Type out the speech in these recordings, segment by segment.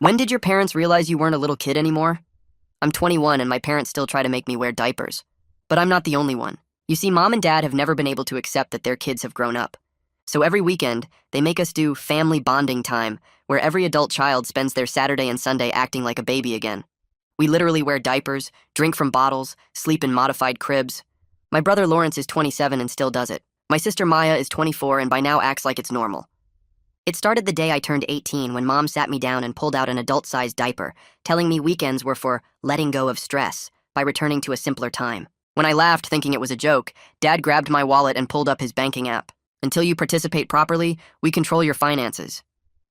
When did your parents realize you weren't a little kid anymore? I'm 21 and my parents still try to make me wear diapers. But I'm not the only one. You see, mom and dad have never been able to accept that their kids have grown up. So every weekend, they make us do family bonding time, where every adult child spends their Saturday and Sunday acting like a baby again. We literally wear diapers, drink from bottles, sleep in modified cribs. My brother Lawrence is 27 and still does it. My sister Maya is 24 and by now acts like it's normal. It started the day I turned 18 when mom sat me down and pulled out an adult-sized diaper, telling me weekends were for letting go of stress by returning to a simpler time. When I laughed thinking it was a joke, dad grabbed my wallet and pulled up his banking app. Until you participate properly, we control your finances.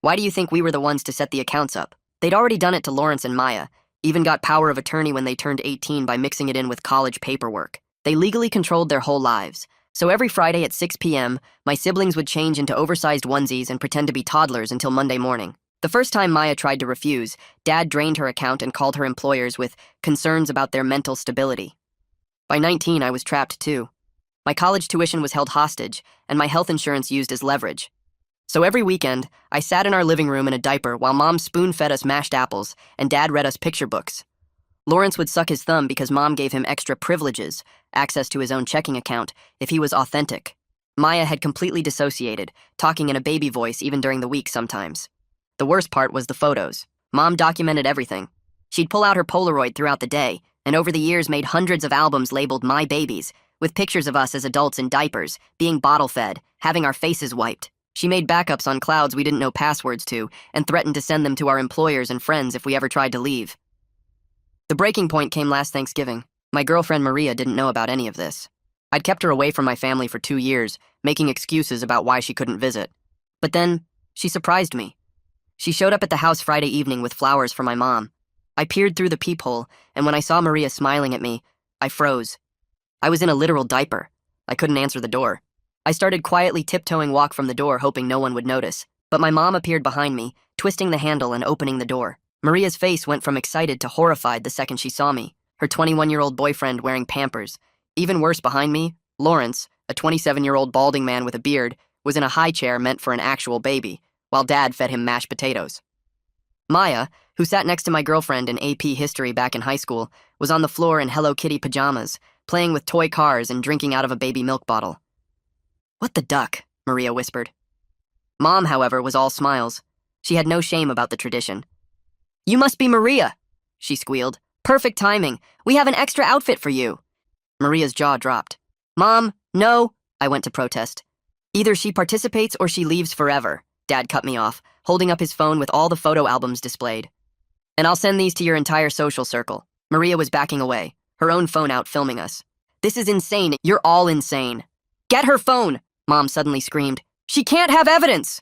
Why do you think we were the ones to set the accounts up? They'd already done it to Lawrence and Maya, even got power of attorney when they turned 18 by mixing it in with college paperwork. They legally controlled their whole lives. So every Friday at 6 p.m., my siblings would change into oversized onesies and pretend to be toddlers until Monday morning. The first time Maya tried to refuse, Dad drained her account and called her employers with concerns about their mental stability. By 19, I was trapped too. My college tuition was held hostage, and my health insurance used as leverage. So every weekend, I sat in our living room in a diaper while Mom spoon-fed us mashed apples and Dad read us picture books. Lawrence would suck his thumb because Mom gave him extra privileges, access to his own checking account, if he was authentic. Maya had completely dissociated, talking in a baby voice even during the week sometimes. The worst part was the photos. Mom documented everything. She'd pull out her Polaroid throughout the day, and over the years made hundreds of albums labeled My Babies, with pictures of us as adults in diapers, being bottle-fed, having our faces wiped. She made backups on clouds we didn't know passwords to, and threatened to send them to our employers and friends if we ever tried to leave. The breaking point came last Thanksgiving. My girlfriend Maria didn't know about any of this. I'd kept her away from my family for 2 years, making excuses about why she couldn't visit. But then, she surprised me. She showed up at the house Friday evening with flowers for my mom. I peered through the peephole, and when I saw Maria smiling at me, I froze. I was in a literal diaper. I couldn't answer the door. I started quietly tiptoeing walk from the door, hoping no one would notice. But my mom appeared behind me, twisting the handle and opening the door. Maria's face went from excited to horrified the second she saw me, her 21-year-old boyfriend wearing Pampers. Even worse behind me, Lawrence, a 27-year-old balding man with a beard, was in a high chair meant for an actual baby, while Dad fed him mashed potatoes. Maya, who sat next to my girlfriend in AP history back in high school, was on the floor in Hello Kitty pajamas, playing with toy cars and drinking out of a baby milk bottle. "What the duck?" Maria whispered. Mom, however, was all smiles. She had no shame about the tradition. "You must be Maria," she squealed. "Perfect timing. We have an extra outfit for you." Maria's jaw dropped. "Mom, no," I went to protest. "Either she participates or she leaves forever," Dad cut me off, holding up his phone with all the photo albums displayed. "And I'll send these to your entire social circle." Maria was backing away, her own phone out filming us. "This is insane. You're all insane." "Get her phone!" Mom suddenly screamed. "She can't have evidence!"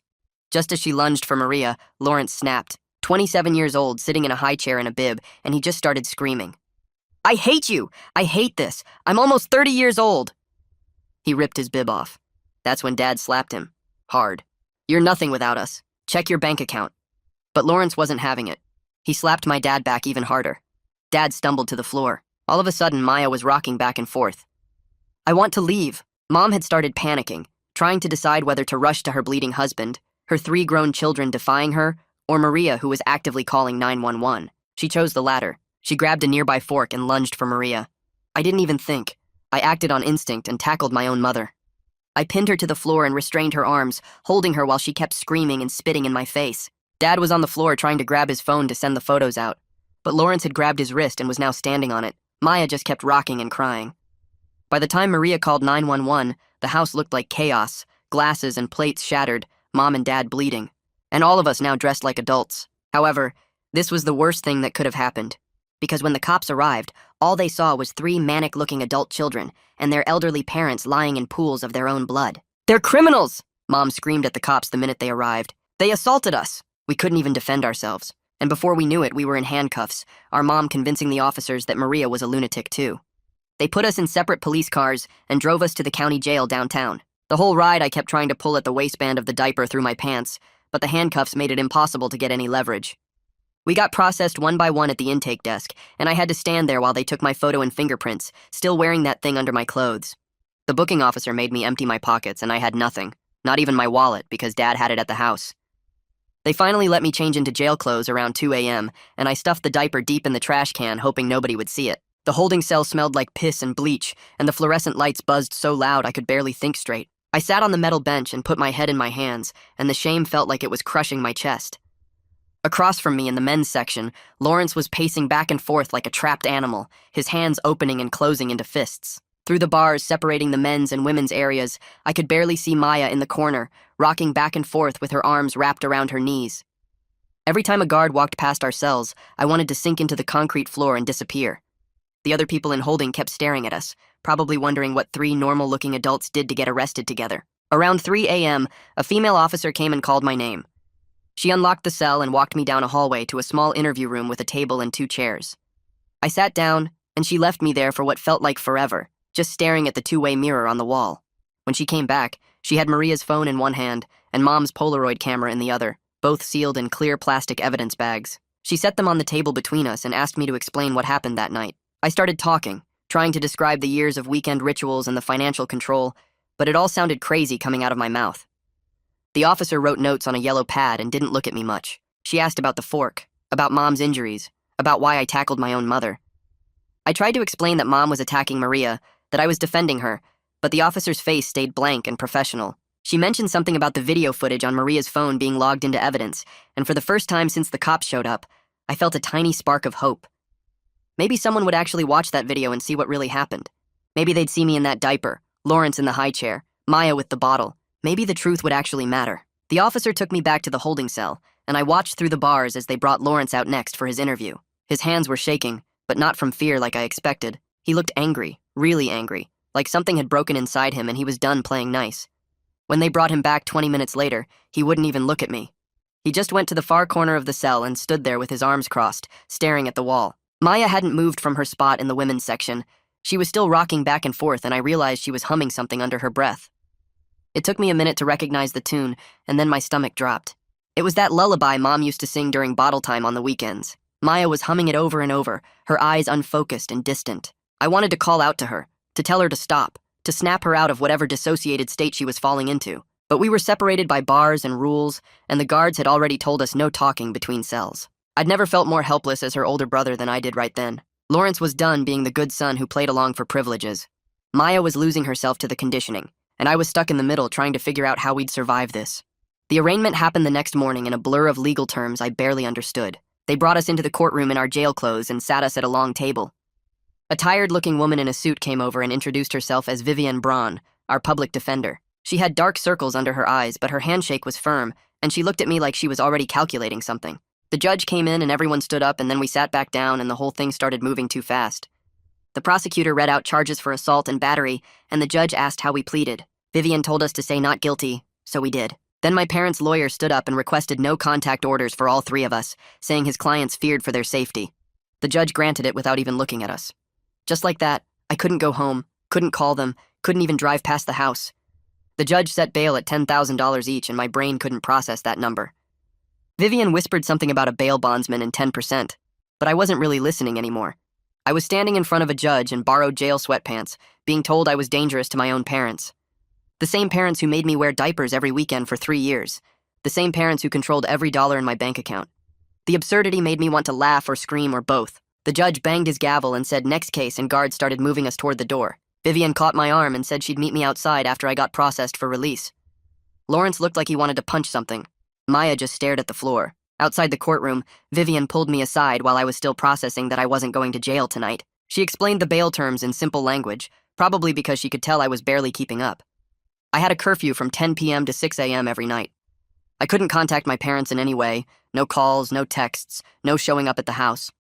Just as she lunged for Maria, Lawrence snapped. 27 years old, sitting in a high chair in a bib, and he just started screaming. "I hate you! I hate this! I'm almost 30 years old!" He ripped his bib off. That's when Dad slapped him. Hard. "You're nothing without us. Check your bank account." But Lawrence wasn't having it. He slapped my dad back even harder. Dad stumbled to the floor. All of a sudden, Maya was rocking back and forth. "I want to leave." Mom had started panicking, trying to decide whether to rush to her bleeding husband, her 3 grown children defying her, or Maria, who was actively calling 911. She chose the latter. She grabbed a nearby fork and lunged for Maria. I didn't even think. I acted on instinct and tackled my own mother. I pinned her to the floor and restrained her arms, holding her while she kept screaming and spitting in my face. Dad was on the floor trying to grab his phone to send the photos out. But Lawrence had grabbed his wrist and was now standing on it. Maya just kept rocking and crying. By the time Maria called 911, the house looked like chaos, glasses and plates shattered, Mom and Dad bleeding, and all of us now dressed like adults. However, this was the worst thing that could have happened, because when the cops arrived, all they saw was 3 manic-looking adult children and their elderly parents lying in pools of their own blood. "They're criminals!" Mom screamed at the cops the minute they arrived. "They assaulted us!" We couldn't even defend ourselves, and before we knew it, we were in handcuffs, our mom convincing the officers that Maria was a lunatic too. They put us in separate police cars and drove us to the county jail downtown. The whole ride I kept trying to pull at the waistband of the diaper through my pants, but the handcuffs made it impossible to get any leverage. We got processed one by one at the intake desk, and I had to stand there while they took my photo and fingerprints, still wearing that thing under my clothes. The booking officer made me empty my pockets, and I had nothing, not even my wallet, because Dad had it at the house. They finally let me change into jail clothes around 2 a.m., and I stuffed the diaper deep in the trash can, hoping nobody would see it. The holding cell smelled like piss and bleach, and the fluorescent lights buzzed so loud I could barely think straight. I sat on the metal bench and put my head in my hands, and the shame felt like it was crushing my chest. Across from me in the men's section, Lawrence was pacing back and forth like a trapped animal, his hands opening and closing into fists. Through the bars separating the men's and women's areas, I could barely see Maya in the corner, rocking back and forth with her arms wrapped around her knees. Every time a guard walked past our cells, I wanted to sink into the concrete floor and disappear. The other people in holding kept staring at us, probably wondering what three normal-looking adults did to get arrested together. Around 3 a.m., a female officer came and called my name. She unlocked the cell and walked me down a hallway to a small interview room with a table and 2 chairs. I sat down, and she left me there for what felt like forever, just staring at the 2-way mirror on the wall. When she came back, she had Maria's phone in one hand and Mom's Polaroid camera in the other, both sealed in clear plastic evidence bags. She set them on the table between us and asked me to explain what happened that night. I started talking, trying to describe the years of weekend rituals and the financial control, but it all sounded crazy coming out of my mouth. The officer wrote notes on a yellow pad and didn't look at me much. She asked about the fork, about Mom's injuries, about why I tackled my own mother. I tried to explain that Mom was attacking Maria, that I was defending her, but the officer's face stayed blank and professional. She mentioned something about the video footage on Maria's phone being logged into evidence, and for the first time since the cops showed up, I felt a tiny spark of hope. Maybe someone would actually watch that video and see what really happened. Maybe they'd see me in that diaper, Lawrence in the high chair, Maya with the bottle. Maybe the truth would actually matter. The officer took me back to the holding cell, and I watched through the bars as they brought Lawrence out next for his interview. His hands were shaking, but not from fear like I expected. He looked angry, really angry, like something had broken inside him and he was done playing nice. When they brought him back 20 minutes later, he wouldn't even look at me. He just went to the far corner of the cell and stood there with his arms crossed, staring at the wall. Maya hadn't moved from her spot in the women's section. She was still rocking back and forth, and I realized she was humming something under her breath. It took me a minute to recognize the tune, and then my stomach dropped. It was that lullaby Mom used to sing during bottle time on the weekends. Maya was humming it over and over, her eyes unfocused and distant. I wanted to call out to her, to tell her to stop, to snap her out of whatever dissociated state she was falling into. But we were separated by bars and rules, and the guards had already told us no talking between cells. I'd never felt more helpless as her older brother than I did right then. Lawrence was done being the good son who played along for privileges. Maya was losing herself to the conditioning, and I was stuck in the middle trying to figure out how we'd survive this. The arraignment happened the next morning in a blur of legal terms I barely understood. They brought us into the courtroom in our jail clothes and sat us at a long table. A tired-looking woman in a suit came over and introduced herself as Vivian Braun, our public defender. She had dark circles under her eyes, but her handshake was firm, and she looked at me like she was already calculating something. The judge came in and everyone stood up, and then we sat back down and the whole thing started moving too fast. The prosecutor read out charges for assault and battery, and the judge asked how we pleaded. Vivian told us to say not guilty, so we did. Then my parents' lawyer stood up and requested no contact orders for all 3 of us, saying his clients feared for their safety. The judge granted it without even looking at us. Just like that, I couldn't go home, couldn't call them, couldn't even drive past the house. The judge set bail at $10,000 each, and my brain couldn't process that number. Vivian whispered something about a bail bondsman and 10%, but I wasn't really listening anymore. I was standing in front of a judge in borrowed jail sweatpants, being told I was dangerous to my own parents. The same parents who made me wear diapers every weekend for 3 years. The same parents who controlled every dollar in my bank account. The absurdity made me want to laugh or scream or both. The judge banged his gavel and said next case, and guards started moving us toward the door. Vivian caught my arm and said she'd meet me outside after I got processed for release. Lawrence looked like he wanted to punch something. Maya just stared at the floor. Outside the courtroom, Vivian pulled me aside while I was still processing that I wasn't going to jail tonight. She explained the bail terms in simple language, probably because she could tell I was barely keeping up. I had a curfew from 10 p.m. to 6 a.m. every night. I couldn't contact my parents in any way, no calls, no texts, no showing up at the house.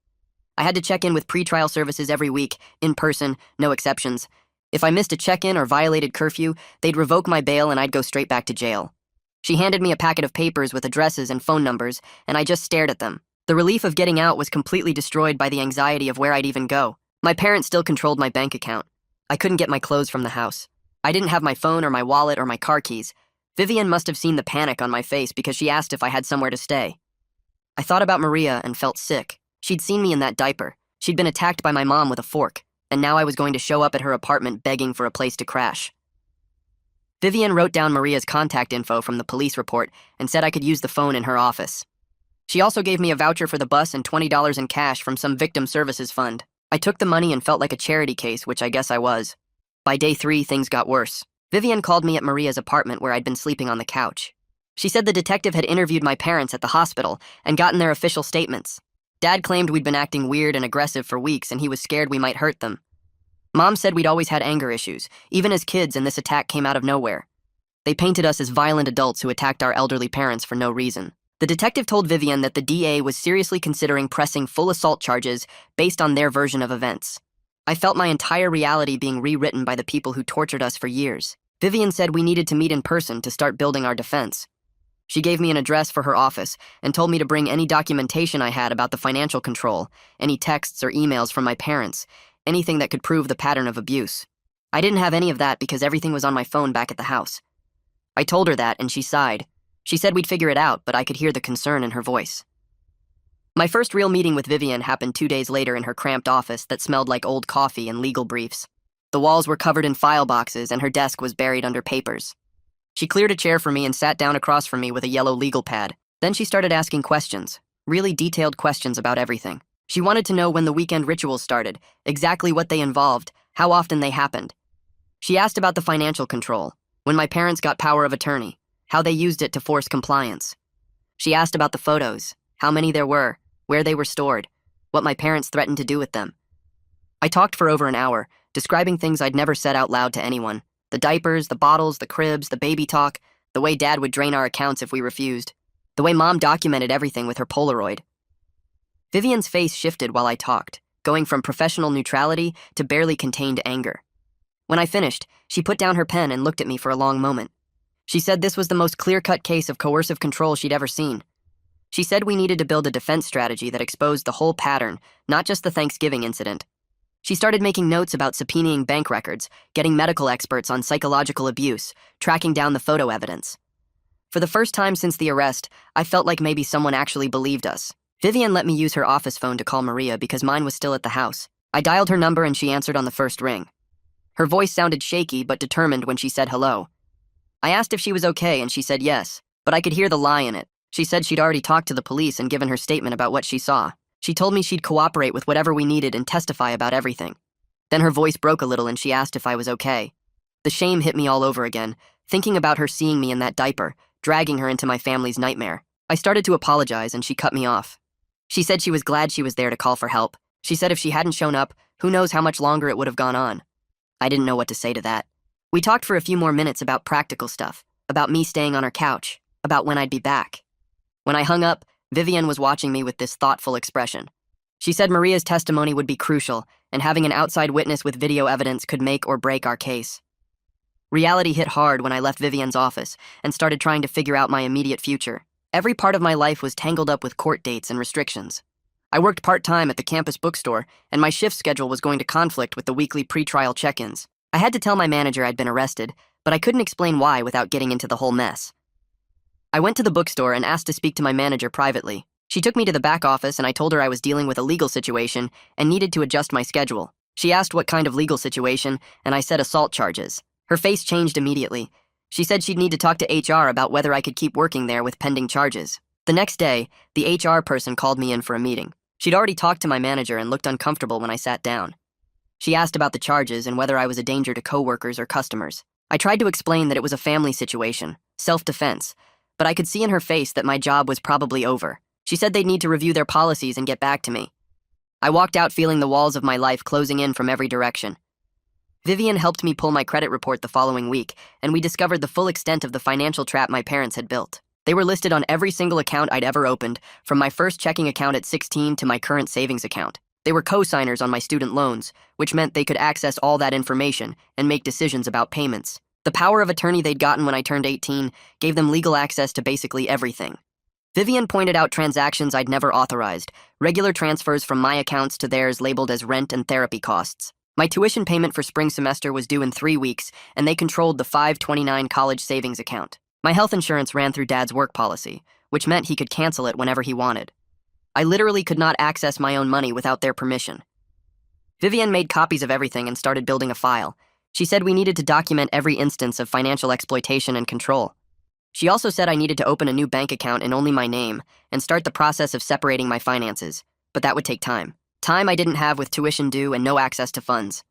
I had to check in with pretrial services every week, in person, no exceptions. If I missed a check-in or violated curfew, they'd revoke my bail and I'd go straight back to jail. She handed me a packet of papers with addresses and phone numbers, and I just stared at them. The relief of getting out was completely destroyed by the anxiety of where I'd even go. My parents still controlled my bank account. I couldn't get my clothes from the house. I didn't have my phone or my wallet or my car keys. Vivian must have seen the panic on my face because she asked if I had somewhere to stay. I thought about Maria and felt sick. She'd seen me in that diaper. She'd been attacked by my mom with a fork, and now I was going to show up at her apartment begging for a place to crash. Vivian wrote down Maria's contact info from the police report and said I could use the phone in her office. She also gave me a voucher for the bus and $20 in cash from some victim services fund. I took the money and felt like a charity case, which I guess I was. By day 3, things got worse. Vivian called me at Maria's apartment where I'd been sleeping on the couch. She said the detective had interviewed my parents at the hospital and gotten their official statements. Dad claimed we'd been acting weird and aggressive for weeks and he was scared we might hurt them. Mom said we'd always had anger issues, even as kids, and this attack came out of nowhere. They painted us as violent adults who attacked our elderly parents for no reason. The detective told Vivian that the DA was seriously considering pressing full assault charges based on their version of events. I felt my entire reality being rewritten by the people who tortured us for years. Vivian said we needed to meet in person to start building our defense. She gave me an address for her office and told me to bring any documentation I had about the financial control, any texts or emails from my parents, anything that could prove the pattern of abuse. I didn't have any of that because everything was on my phone back at the house. I told her that and she sighed. She said we'd figure it out, but I could hear the concern in her voice. My first real meeting with Vivian happened 2 days later in her cramped office that smelled like old coffee and legal briefs. The walls were covered in file boxes and her desk was buried under papers. She cleared a chair for me and sat down across from me with a yellow legal pad. Then she started asking questions, really detailed questions about everything. She wanted to know when the weekend rituals started, exactly what they involved, how often they happened. She asked about the financial control, when my parents got power of attorney, how they used it to force compliance. She asked about the photos, how many there were, where they were stored, what my parents threatened to do with them. I talked for over an hour, describing things I'd never said out loud to anyone. The diapers, the bottles, the cribs, the baby talk, the way Dad would drain our accounts if we refused, the way Mom documented everything with her Polaroid. Vivian's face shifted while I talked, going from professional neutrality to barely contained anger. When I finished, she put down her pen and looked at me for a long moment. She said this was the most clear-cut case of coercive control she'd ever seen. She said we needed to build a defense strategy that exposed the whole pattern, not just the Thanksgiving incident. She started making notes about subpoenaing bank records, getting medical experts on psychological abuse, tracking down the photo evidence. For the first time since the arrest, I felt like maybe someone actually believed us. Vivian let me use her office phone to call Maria because mine was still at the house. I dialed her number and she answered on the first ring. Her voice sounded shaky but determined when she said hello. I asked if she was okay and she said yes, but I could hear the lie in it. She said she'd already talked to the police and given her statement about what she saw. She told me she'd cooperate with whatever we needed and testify about everything. Then her voice broke a little and she asked if I was okay. The shame hit me all over again, thinking about her seeing me in that diaper, dragging her into my family's nightmare. I started to apologize and she cut me off. She said she was glad she was there to call for help. She said if she hadn't shown up, who knows how much longer it would have gone on. I didn't know what to say to that. We talked for a few more minutes about practical stuff, about me staying on her couch, about when I'd be back. When I hung up, Vivian was watching me with this thoughtful expression. She said Maria's testimony would be crucial, and having an outside witness with video evidence could make or break our case. Reality hit hard when I left Vivian's office and started trying to figure out my immediate future. Every part of my life was tangled up with court dates and restrictions. I worked part-time at the campus bookstore, and my shift schedule was going to conflict with the weekly pre-trial check-ins. I had to tell my manager I'd been arrested, but I couldn't explain why without getting into the whole mess. I went to the bookstore and asked to speak to my manager privately. She took me to the back office and I told her I was dealing with a legal situation and needed to adjust my schedule. She asked what kind of legal situation, and I said assault charges. Her face changed immediately. She said she'd need to talk to HR about whether I could keep working there with pending charges. The next day, the HR person called me in for a meeting. She'd already talked to my manager and looked uncomfortable when I sat down. She asked about the charges and whether I was a danger to coworkers or customers. I tried to explain that it was a family situation, self-defense, but I could see in her face that my job was probably over. She said they'd need to review their policies and get back to me. I walked out feeling the walls of my life closing in from every direction. Vivian helped me pull my credit report the following week, and we discovered the full extent of the financial trap my parents had built. They were listed on every single account I'd ever opened, from my first checking account at 16 to my current savings account. They were co-signers on my student loans, which meant they could access all that information and make decisions about payments. The power of attorney they'd gotten when I turned 18 gave them legal access to basically everything. Vivian pointed out transactions I'd never authorized, regular transfers from my accounts to theirs labeled as rent and therapy costs. My tuition payment for spring semester was due in 3 weeks, and they controlled the 529 college savings account. My health insurance ran through Dad's work policy, which meant he could cancel it whenever he wanted. I literally could not access my own money without their permission. Vivian made copies of everything and started building a file. She said we needed to document every instance of financial exploitation and control. She also said I needed to open a new bank account in only my name and start the process of separating my finances, but that would take time. Time I didn't have with tuition due and no access to funds.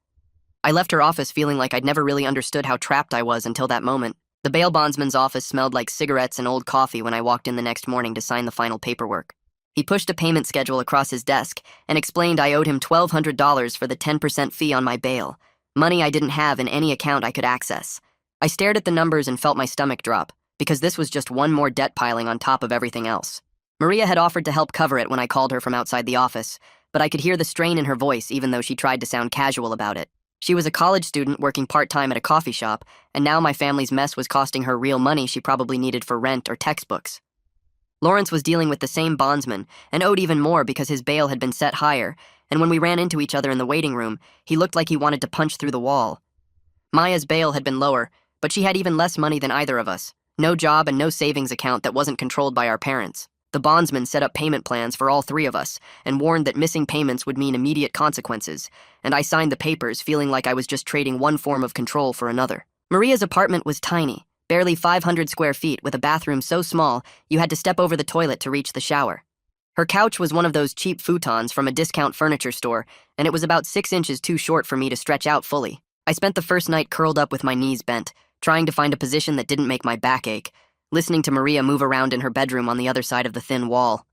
I left her office feeling like I'd never really understood how trapped I was until that moment. The bail bondsman's office smelled like cigarettes and old coffee when I walked in the next morning to sign the final paperwork. He pushed a payment schedule across his desk and explained I owed him $1,200 for the 10% fee on my bail, money I didn't have in any account I could access. I stared at the numbers and felt my stomach drop, because this was just one more debt piling on top of everything else. Maria had offered to help cover it when I called her from outside the office, but I could hear the strain in her voice even though she tried to sound casual about it. She was a college student working part-time at a coffee shop, and now my family's mess was costing her real money she probably needed for rent or textbooks. Lawrence was dealing with the same bondsman and owed even more because his bail had been set higher, and when we ran into each other in the waiting room, he looked like he wanted to punch through the wall. Maya's bail had been lower, but she had even less money than either of us. No job and no savings account that wasn't controlled by our parents. The bondsman set up payment plans for all three of us and warned that missing payments would mean immediate consequences, and I signed the papers feeling like I was just trading one form of control for another. Maria's apartment was tiny, barely 500 square feet with a bathroom so small you had to step over the toilet to reach the shower. Her couch was one of those cheap futons from a discount furniture store, and it was about 6 inches too short for me to stretch out fully. I spent the first night curled up with my knees bent, trying to find a position that didn't make my back ache, listening to Maria move around in her bedroom on the other side of the thin wall.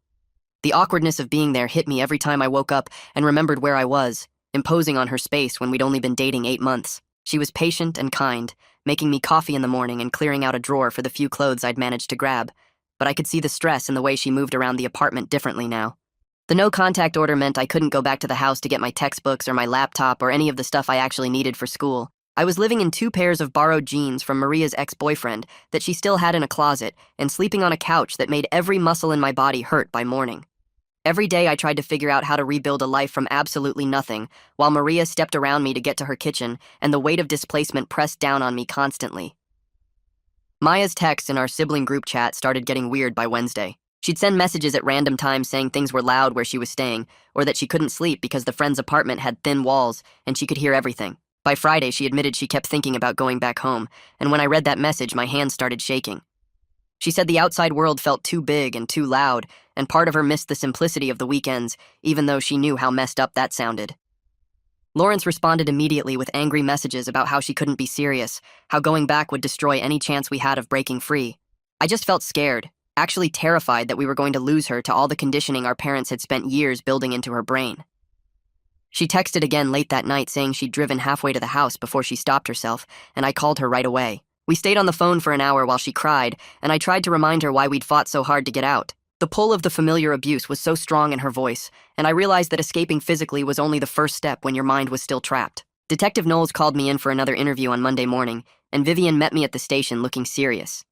The awkwardness of being there hit me every time I woke up and remembered where I was, imposing on her space when we'd only been dating 8 months. She was patient and kind, making me coffee in the morning and clearing out a drawer for the few clothes I'd managed to grab, but I could see the stress in the way she moved around the apartment differently now. The no-contact order meant I couldn't go back to the house to get my textbooks or my laptop or any of the stuff I actually needed for school. I was living in 2 pairs of borrowed jeans from Maria's ex-boyfriend that she still had in a closet and sleeping on a couch that made every muscle in my body hurt by morning. Every day I tried to figure out how to rebuild a life from absolutely nothing, while Maria stepped around me to get to her kitchen and the weight of displacement pressed down on me constantly. Maya's texts in our sibling group chat started getting weird by Wednesday. She'd send messages at random times saying things were loud where she was staying, or that she couldn't sleep because the friend's apartment had thin walls and she could hear everything. By Friday, she admitted she kept thinking about going back home, and when I read that message, my hands started shaking. She said the outside world felt too big and too loud, and part of her missed the simplicity of the weekends, even though she knew how messed up that sounded. Lawrence responded immediately with angry messages about how she couldn't be serious, how going back would destroy any chance we had of breaking free. I just felt scared, actually terrified that we were going to lose her to all the conditioning our parents had spent years building into her brain. She texted again late that night saying she'd driven halfway to the house before she stopped herself, and I called her right away. We stayed on the phone for an hour while she cried, and I tried to remind her why we'd fought so hard to get out. The pull of the familiar abuse was so strong in her voice, and I realized that escaping physically was only the first step when your mind was still trapped. Detective Knowles called me in for another interview on Monday morning, and Vivian met me at the station looking serious.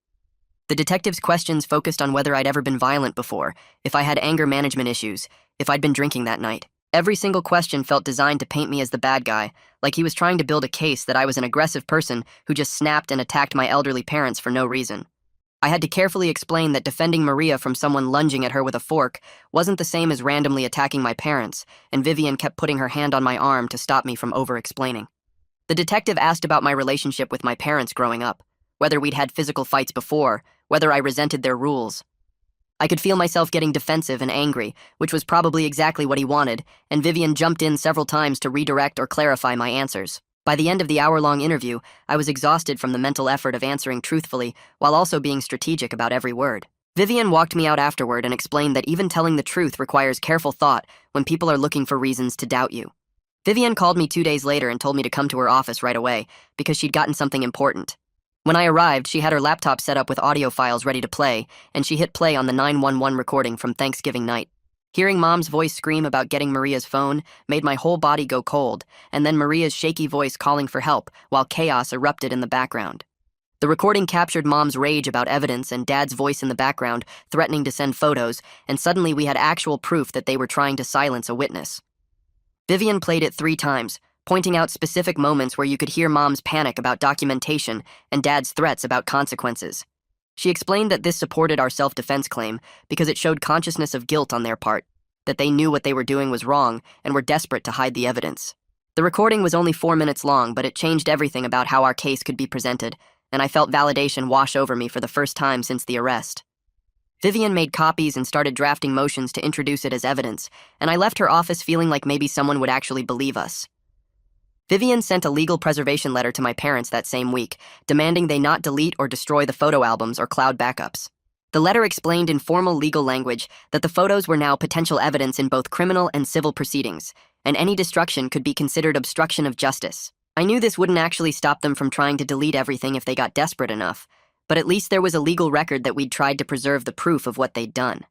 The detective's questions focused on whether I'd ever been violent before, if I had anger management issues, if I'd been drinking that night. Every single question felt designed to paint me as the bad guy, like he was trying to build a case that I was an aggressive person who just snapped and attacked my elderly parents for no reason. I had to carefully explain that defending Maria from someone lunging at her with a fork wasn't the same as randomly attacking my parents, and Vivian kept putting her hand on my arm to stop me from over-explaining. The detective asked about my relationship with my parents growing up, whether we'd had physical fights before, whether I resented their rules. I could feel myself getting defensive and angry, which was probably exactly what he wanted, and Vivian jumped in several times to redirect or clarify my answers. By the end of the hour-long interview, I was exhausted from the mental effort of answering truthfully while also being strategic about every word. Vivian walked me out afterward and explained that even telling the truth requires careful thought when people are looking for reasons to doubt you. Vivian called me 2 days later and told me to come to her office right away because she'd gotten something important. When I arrived, she had her laptop set up with audio files ready to play, and she hit play on the 911 recording from Thanksgiving night. Hearing Mom's voice scream about getting Maria's phone made my whole body go cold, and then Maria's shaky voice calling for help while chaos erupted in the background. The recording captured Mom's rage about evidence and Dad's voice in the background threatening to send photos, and suddenly we had actual proof that they were trying to silence a witness. Vivian played it 3 times, pointing out specific moments where you could hear Mom's panic about documentation and Dad's threats about consequences. She explained that this supported our self-defense claim because it showed consciousness of guilt on their part, that they knew what they were doing was wrong and were desperate to hide the evidence. The recording was only 4 minutes long, but it changed everything about how our case could be presented, and I felt validation wash over me for the first time since the arrest. Vivian made copies and started drafting motions to introduce it as evidence, and I left her office feeling like maybe someone would actually believe us. Vivian sent a legal preservation letter to my parents that same week, demanding they not delete or destroy the photo albums or cloud backups. The letter explained in formal legal language that the photos were now potential evidence in both criminal and civil proceedings, and any destruction could be considered obstruction of justice. I knew this wouldn't actually stop them from trying to delete everything if they got desperate enough, but at least there was a legal record that we'd tried to preserve the proof of what they'd done.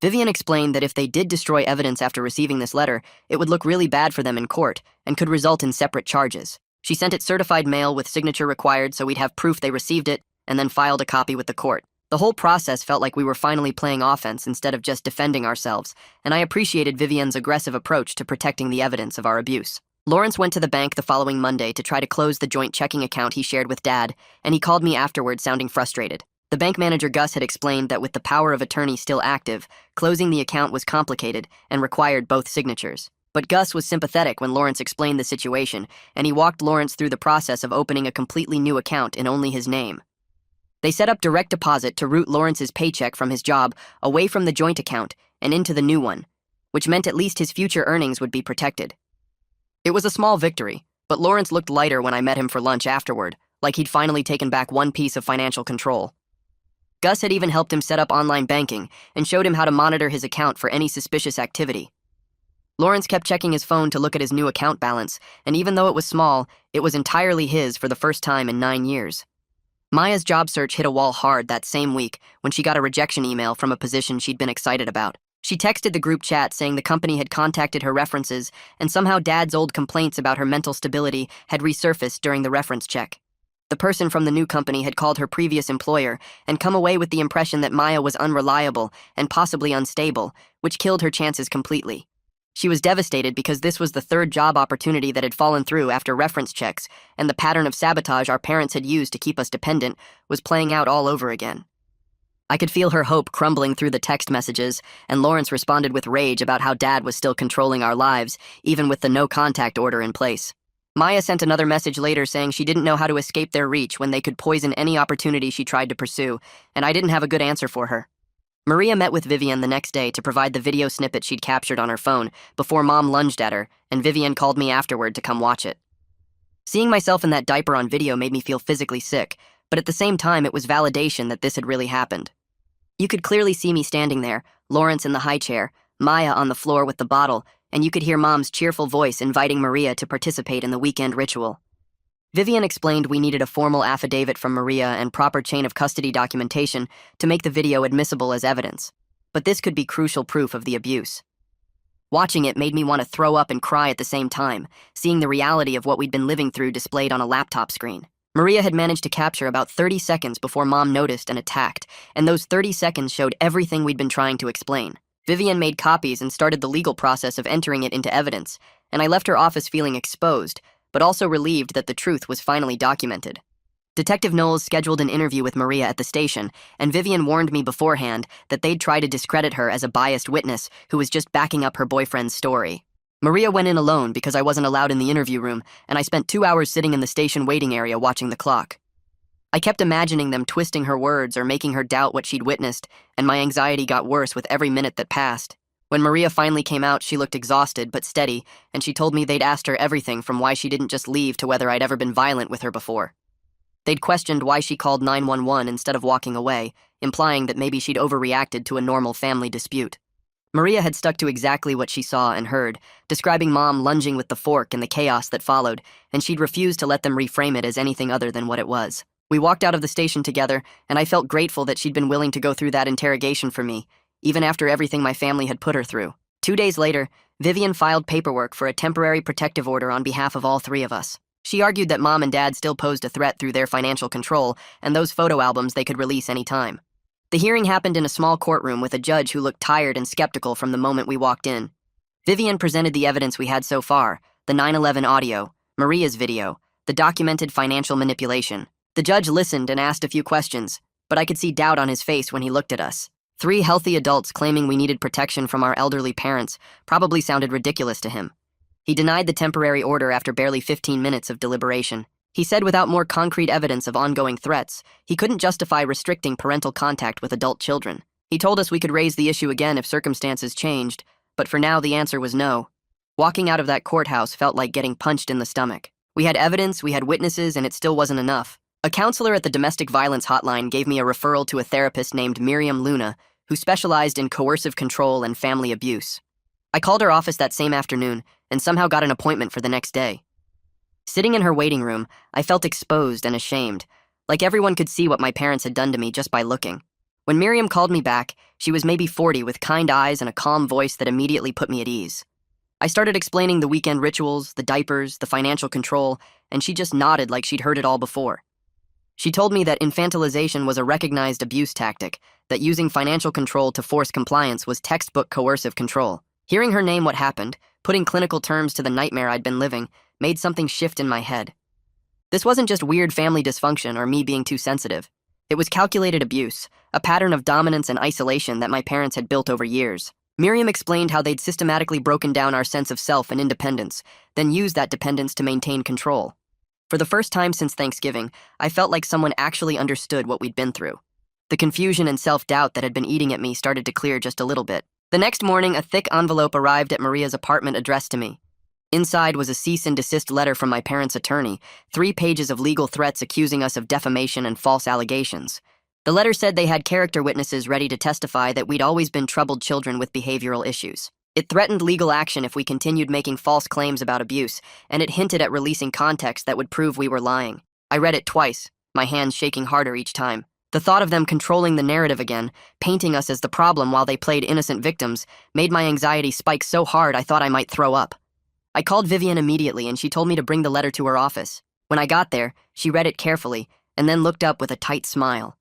Vivian explained that if they did destroy evidence after receiving this letter, it would look really bad for them in court and could result in separate charges. She sent it certified mail with signature required so we'd have proof they received it, and then filed a copy with the court. The whole process felt like we were finally playing offense instead of just defending ourselves, and I appreciated Vivian's aggressive approach to protecting the evidence of our abuse. Lawrence went to the bank the following Monday to try to close the joint checking account he shared with Dad, and he called me afterward sounding frustrated. The bank manager Gus had explained that with the power of attorney still active, closing the account was complicated and required both signatures. But Gus was sympathetic when Lawrence explained the situation, and he walked Lawrence through the process of opening a completely new account in only his name. They set up direct deposit to route Lawrence's paycheck from his job away from the joint account and into the new one, which meant at least his future earnings would be protected. It was a small victory, but Lawrence looked lighter when I met him for lunch afterward, like he'd finally taken back one piece of financial control. Gus had even helped him set up online banking and showed him how to monitor his account for any suspicious activity. Lawrence kept checking his phone to look at his new account balance, and even though it was small, it was entirely his for the first time in 9 years. Maya's job search hit a wall hard that same week when she got a rejection email from a position she'd been excited about. She texted the group chat saying the company had contacted her references, and somehow Dad's old complaints about her mental stability had resurfaced during the reference check. The person from the new company had called her previous employer and come away with the impression that Maya was unreliable and possibly unstable, which killed her chances completely. She was devastated because this was the third job opportunity that had fallen through after reference checks, and the pattern of sabotage our parents had used to keep us dependent was playing out all over again. I could feel her hope crumbling through the text messages, and Lawrence responded with rage about how Dad was still controlling our lives, even with the no-contact order in place. Maya sent another message later saying she didn't know how to escape their reach when they could poison any opportunity she tried to pursue, and I didn't have a good answer for her. Maria met with Vivian the next day to provide the video snippet she'd captured on her phone before Mom lunged at her, and Vivian called me afterward to come watch it. Seeing myself in that diaper on video made me feel physically sick, but at the same time it was validation that this had really happened. You could clearly see me standing there, Lawrence in the high chair, Maya on the floor with the bottle, and you could hear Mom's cheerful voice inviting Maria to participate in the weekend ritual. Vivian explained we needed a formal affidavit from Maria and proper chain of custody documentation to make the video admissible as evidence, but this could be crucial proof of the abuse. Watching it made me want to throw up and cry at the same time, seeing the reality of what we'd been living through displayed on a laptop screen. Maria had managed to capture about 30 seconds before Mom noticed and attacked, and those 30 seconds showed everything we'd been trying to explain. Vivian made copies and started the legal process of entering it into evidence, and I left her office feeling exposed, but also relieved that the truth was finally documented. Detective Knowles scheduled an interview with Maria at the station, and Vivian warned me beforehand that they'd try to discredit her as a biased witness who was just backing up her boyfriend's story. Maria went in alone because I wasn't allowed in the interview room, and I spent 2 hours sitting in the station waiting area watching the clock. I kept imagining them twisting her words or making her doubt what she'd witnessed, and my anxiety got worse with every minute that passed. When Maria finally came out, she looked exhausted but steady, and she told me they'd asked her everything from why she didn't just leave to whether I'd ever been violent with her before. They'd questioned why she called 911 instead of walking away, implying that maybe she'd overreacted to a normal family dispute. Maria had stuck to exactly what she saw and heard, describing Mom lunging with the fork and the chaos that followed, and she'd refused to let them reframe it as anything other than what it was. We walked out of the station together, and I felt grateful that she'd been willing to go through that interrogation for me, even after everything my family had put her through. 2 days later, Vivian filed paperwork for a temporary protective order on behalf of all three of us. She argued that Mom and Dad still posed a threat through their financial control, and those photo albums they could release any time. The hearing happened in a small courtroom with a judge who looked tired and skeptical from the moment we walked in. Vivian presented the evidence we had so far, the 9/11 audio, Maria's video, the documented financial manipulation. The judge listened and asked a few questions, but I could see doubt on his face when he looked at us. 3 healthy adults claiming we needed protection from our elderly parents probably sounded ridiculous to him. He denied the temporary order after barely 15 minutes of deliberation. He said without more concrete evidence of ongoing threats, he couldn't justify restricting parental contact with adult children. He told us we could raise the issue again if circumstances changed, but for now the answer was no. Walking out of that courthouse felt like getting punched in the stomach. We had evidence, we had witnesses, and it still wasn't enough. A counselor at the domestic violence hotline gave me a referral to a therapist named Miriam Luna, who specialized in coercive control and family abuse. I called her office that same afternoon and somehow got an appointment for the next day. Sitting in her waiting room, I felt exposed and ashamed, like everyone could see what my parents had done to me just by looking. When Miriam called me back, she was maybe 40 with kind eyes and a calm voice that immediately put me at ease. I started explaining the weekend rituals, the diapers, the financial control, and she just nodded like she'd heard it all before. She told me that infantilization was a recognized abuse tactic, that using financial control to force compliance was textbook coercive control. Hearing her name what happened, putting clinical terms to the nightmare I'd been living, made something shift in my head. This wasn't just weird family dysfunction or me being too sensitive. It was calculated abuse, a pattern of dominance and isolation that my parents had built over years. Miriam explained how they'd systematically broken down our sense of self and independence, then used that dependence to maintain control. For the first time since Thanksgiving, I felt like someone actually understood what we'd been through. The confusion and self-doubt that had been eating at me started to clear just a little bit. The next morning, a thick envelope arrived at Maria's apartment addressed to me. Inside was a cease and desist letter from my parents' attorney, 3 pages of legal threats accusing us of defamation and false allegations. The letter said they had character witnesses ready to testify that we'd always been troubled children with behavioral issues. It threatened legal action if we continued making false claims about abuse, and it hinted at releasing context that would prove we were lying. I read it twice, my hands shaking harder each time. The thought of them controlling the narrative again, painting us as the problem while they played innocent victims, made my anxiety spike so hard I thought I might throw up. I called Vivian immediately and she told me to bring the letter to her office. When I got there, she read it carefully and then looked up with a tight smile.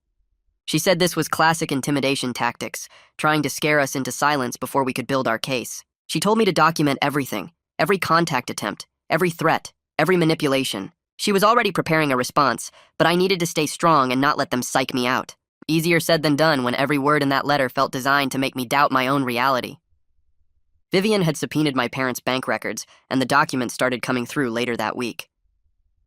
She said this was classic intimidation tactics, trying to scare us into silence before we could build our case. She told me to document everything, every contact attempt, every threat, every manipulation. She was already preparing a response, but I needed to stay strong and not let them psych me out. Easier said than done when every word in that letter felt designed to make me doubt my own reality. Vivian had subpoenaed my parents' bank records, and the documents started coming through later that week.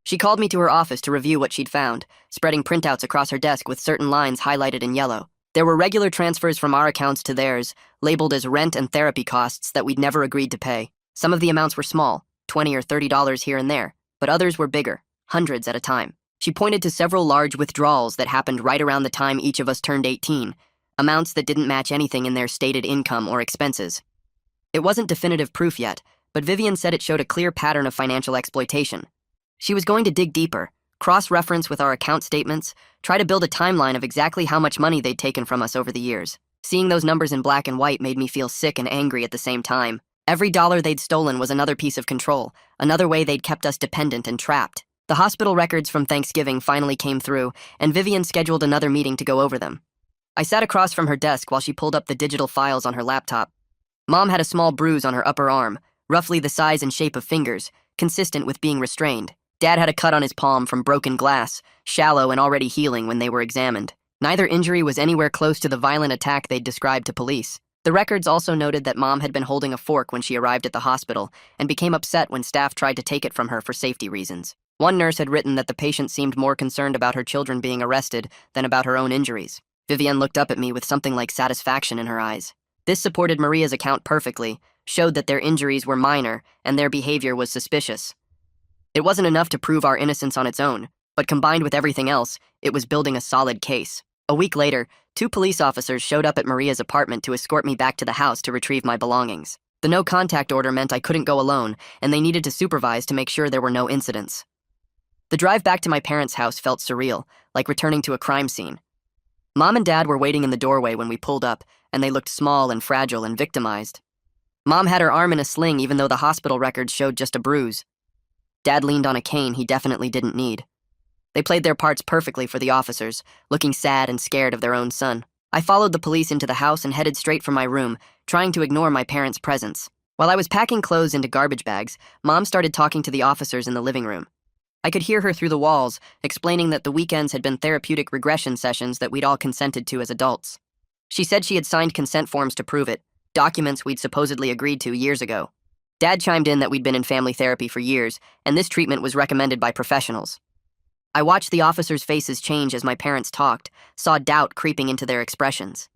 She called me to her office to review what she'd found, spreading printouts across her desk with certain lines highlighted in yellow. There were regular transfers from our accounts to theirs, labeled as rent and therapy costs that we'd never agreed to pay. Some of the amounts were small, $20 or $30 here and there, but others were bigger, hundreds at a time. She pointed to several large withdrawals that happened right around the time each of us turned 18, amounts that didn't match anything in their stated income or expenses. It wasn't definitive proof yet, but Vivian said it showed a clear pattern of financial exploitation. She was going to dig deeper, cross-reference with our account statements, try to build a timeline of exactly how much money they'd taken from us over the years. Seeing those numbers in black and white made me feel sick and angry at the same time. Every dollar they'd stolen was another piece of control, another way they'd kept us dependent and trapped. The hospital records from Thanksgiving finally came through, and Vivian scheduled another meeting to go over them. I sat across from her desk while she pulled up the digital files on her laptop. Mom had a small bruise on her upper arm, roughly the size and shape of fingers, consistent with being restrained. Dad had a cut on his palm from broken glass, shallow and already healing when they were examined. Neither injury was anywhere close to the violent attack they'd described to police. The records also noted that Mom had been holding a fork when she arrived at the hospital and became upset when staff tried to take it from her for safety reasons. One nurse had written that the patient seemed more concerned about her children being arrested than about her own injuries. Vivian looked up at me with something like satisfaction in her eyes. This supported Maria's account perfectly, showed that their injuries were minor and their behavior was suspicious. It wasn't enough to prove our innocence on its own, but combined with everything else, it was building a solid case. A week later, 2 police officers showed up at Maria's apartment to escort me back to the house to retrieve my belongings. The no-contact order meant I couldn't go alone, and they needed to supervise to make sure there were no incidents. The drive back to my parents' house felt surreal, like returning to a crime scene. Mom and Dad were waiting in the doorway when we pulled up, and they looked small and fragile and victimized. Mom had her arm in a sling even though the hospital records showed just a bruise. Dad leaned on a cane he definitely didn't need. They played their parts perfectly for the officers, looking sad and scared of their own son. I followed the police into the house and headed straight for my room, trying to ignore my parents' presence. While I was packing clothes into garbage bags, Mom started talking to the officers in the living room. I could hear her through the walls, explaining that the weekends had been therapeutic regression sessions that we'd all consented to as adults. She said she had signed consent forms to prove it, documents we'd supposedly agreed to years ago. Dad chimed in that we'd been in family therapy for years, and this treatment was recommended by professionals. I watched the officers' faces change as my parents talked, saw doubt creeping into their expressions.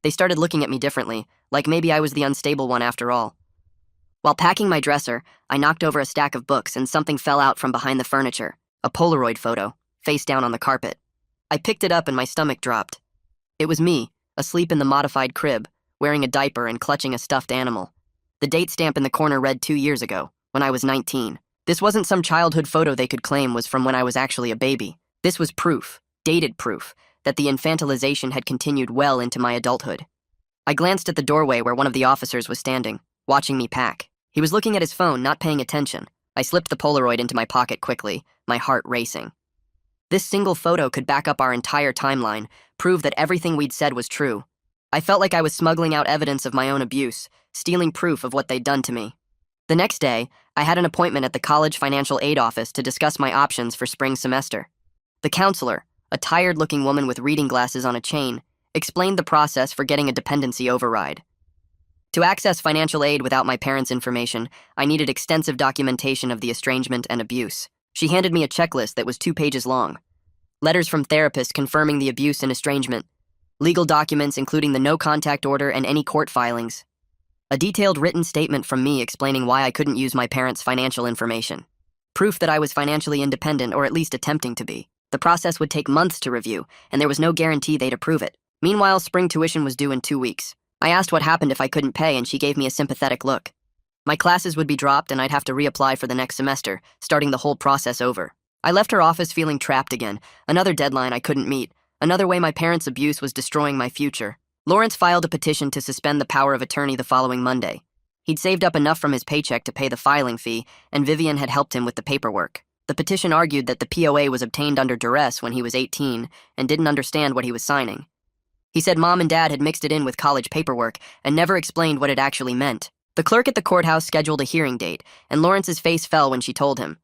They started looking at me differently, like maybe I was the unstable one after all. While packing my dresser, I knocked over a stack of books and something fell out from behind the furniture, a Polaroid photo, face down on the carpet. I picked it up and my stomach dropped. It was me, asleep in the modified crib, wearing a diaper and clutching a stuffed animal. The date stamp in the corner read 2 years ago, when I was 19. This wasn't some childhood photo they could claim was from when I was actually a baby. This was proof, dated proof, that the infantilization had continued well into my adulthood. I glanced at the doorway where one of the officers was standing, watching me pack. He was looking at his phone, not paying attention. I slipped the Polaroid into my pocket quickly, my heart racing. This single photo could back up our entire timeline, prove that everything we'd said was true. I felt like I was smuggling out evidence of my own abuse, stealing proof of what they'd done to me. The next day, I had an appointment at the college financial aid office to discuss my options for spring semester. The counselor, a tired-looking woman with reading glasses on a chain, explained the process for getting a dependency override. To access financial aid without my parents' information, I needed extensive documentation of the estrangement and abuse. She handed me a checklist that was 2 pages long. Letters from therapists confirming the abuse and estrangement, legal documents including the no-contact order and any court filings, a detailed written statement from me explaining why I couldn't use my parents' financial information, proof that I was financially independent or at least attempting to be. The process would take months to review, and there was no guarantee they'd approve it. Meanwhile, spring tuition was due in 2 weeks. I asked what happened if I couldn't pay, and she gave me a sympathetic look. My classes would be dropped, and I'd have to reapply for the next semester, starting the whole process over. I left her office feeling trapped again, another deadline I couldn't meet, another way my parents' abuse was destroying my future. Lawrence filed a petition to suspend the power of attorney the following Monday. He'd saved up enough from his paycheck to pay the filing fee, and Vivian had helped him with the paperwork. The petition argued that the POA was obtained under duress when he was 18 and didn't understand what he was signing. He said Mom and Dad had mixed it in with college paperwork and never explained what it actually meant. The clerk at the courthouse scheduled a hearing date, and Lawrence's face fell when she told him.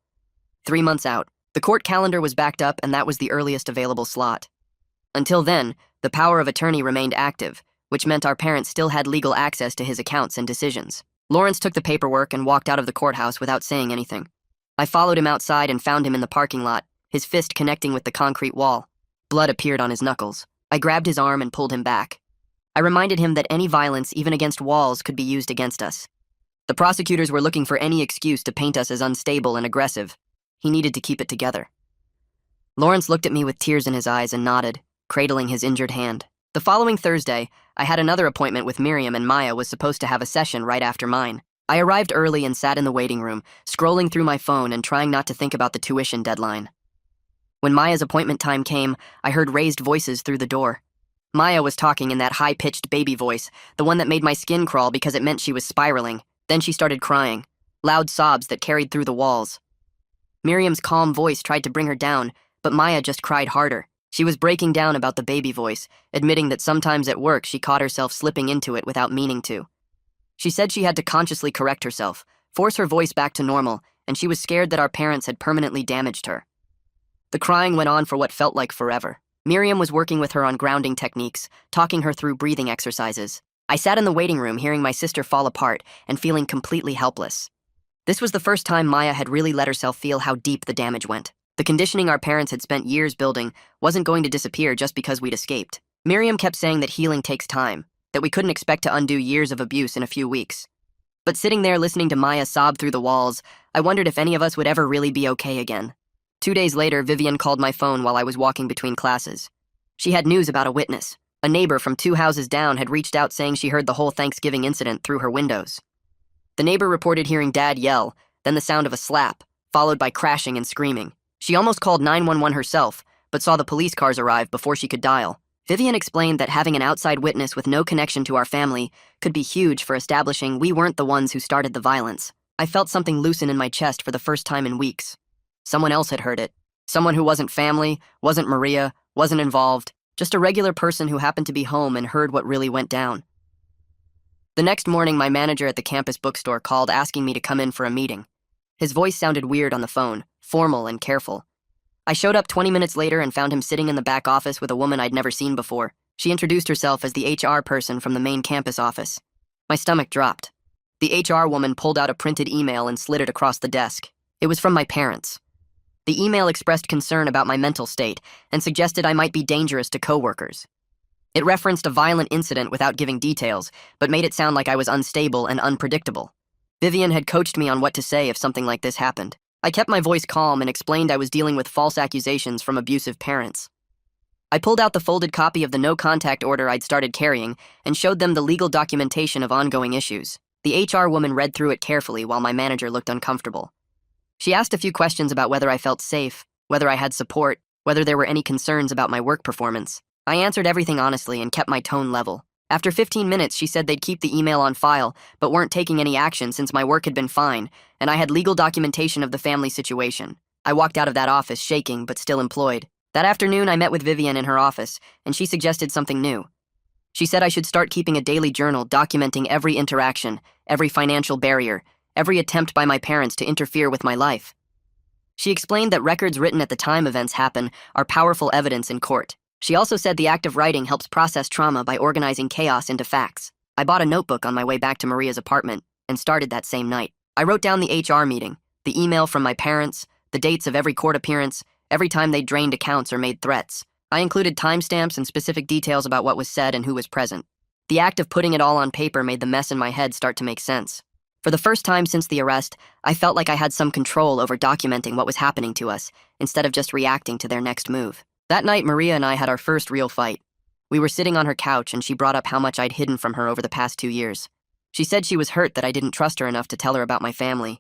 3 months out. The court calendar was backed up, and that was the earliest available slot. Until then, the power of attorney remained active, which meant our parents still had legal access to his accounts and decisions. Lawrence took the paperwork and walked out of the courthouse without saying anything. I followed him outside and found him in the parking lot, his fist connecting with the concrete wall. Blood appeared on his knuckles. I grabbed his arm and pulled him back. I reminded him that any violence, even against walls, could be used against us. The prosecutors were looking for any excuse to paint us as unstable and aggressive. He needed to keep it together. Lawrence looked at me with tears in his eyes and nodded, cradling his injured hand. The following Thursday, I had another appointment with Miriam, and Maya was supposed to have a session right after mine. I arrived early and sat in the waiting room, scrolling through my phone and trying not to think about the tuition deadline. When Maya's appointment time came, I heard raised voices through the door. Maya was talking in that high-pitched baby voice, the one that made my skin crawl because it meant she was spiraling. Then she started crying, loud sobs that carried through the walls. Miriam's calm voice tried to bring her down, but Maya just cried harder. She was breaking down about the baby voice, admitting that sometimes at work she caught herself slipping into it without meaning to. She said she had to consciously correct herself, force her voice back to normal, and she was scared that our parents had permanently damaged her. The crying went on for what felt like forever. Miriam was working with her on grounding techniques, talking her through breathing exercises. I sat in the waiting room hearing my sister fall apart and feeling completely helpless. This was the first time Maya had really let herself feel how deep the damage went. The conditioning our parents had spent years building wasn't going to disappear just because we'd escaped. Miriam kept saying that healing takes time, that we couldn't expect to undo years of abuse in a few weeks. But sitting there listening to Maya sob through the walls, I wondered if any of us would ever really be okay again. 2 days later, Vivian called my phone while I was walking between classes. She had news about a witness. A neighbor from 2 houses down had reached out saying she heard the whole Thanksgiving incident through her windows. The neighbor reported hearing Dad yell, then the sound of a slap, followed by crashing and screaming. She almost called 911 herself, but saw the police cars arrive before she could dial. Vivian explained that having an outside witness with no connection to our family could be huge for establishing we weren't the ones who started the violence. I felt something loosen in my chest for the first time in weeks. Someone else had heard it. Someone who wasn't family, wasn't Maria, wasn't involved, just a regular person who happened to be home and heard what really went down. The next morning, my manager at the campus bookstore called asking me to come in for a meeting. His voice sounded weird on the phone, formal and careful. I showed up 20 minutes later and found him sitting in the back office with a woman I'd never seen before. She introduced herself as the HR person from the main campus office. My stomach dropped. The HR woman pulled out a printed email and slid it across the desk. It was from my parents. The email expressed concern about my mental state and suggested I might be dangerous to coworkers. It referenced a violent incident without giving details, but made it sound like I was unstable and unpredictable. Vivian had coached me on what to say if something like this happened. I kept my voice calm and explained I was dealing with false accusations from abusive parents. I pulled out the folded copy of the no-contact order I'd started carrying and showed them the legal documentation of ongoing issues. The HR woman read through it carefully while my manager looked uncomfortable. She asked a few questions about whether I felt safe, whether I had support, whether there were any concerns about my work performance. I answered everything honestly and kept my tone level. After 15 minutes, she said they'd keep the email on file, but weren't taking any action since my work had been fine, and I had legal documentation of the family situation. I walked out of that office shaking, but still employed. That afternoon, I met with Vivian in her office, and she suggested something new. She said I should start keeping a daily journal documenting every interaction, every financial barrier, every attempt by my parents to interfere with my life. She explained that records written at the time events happen are powerful evidence in court. She also said the act of writing helps process trauma by organizing chaos into facts. I bought a notebook on my way back to Maria's apartment and started that same night. I wrote down the HR meeting, the email from my parents, the dates of every court appearance, every time they drained accounts or made threats. I included timestamps and specific details about what was said and who was present. The act of putting it all on paper made the mess in my head start to make sense. For the first time since the arrest, I felt like I had some control over documenting what was happening to us, instead of just reacting to their next move. That night, Maria and I had our first real fight. We were sitting on her couch and she brought up how much I'd hidden from her over the past 2 years. She said she was hurt that I didn't trust her enough to tell her about my family.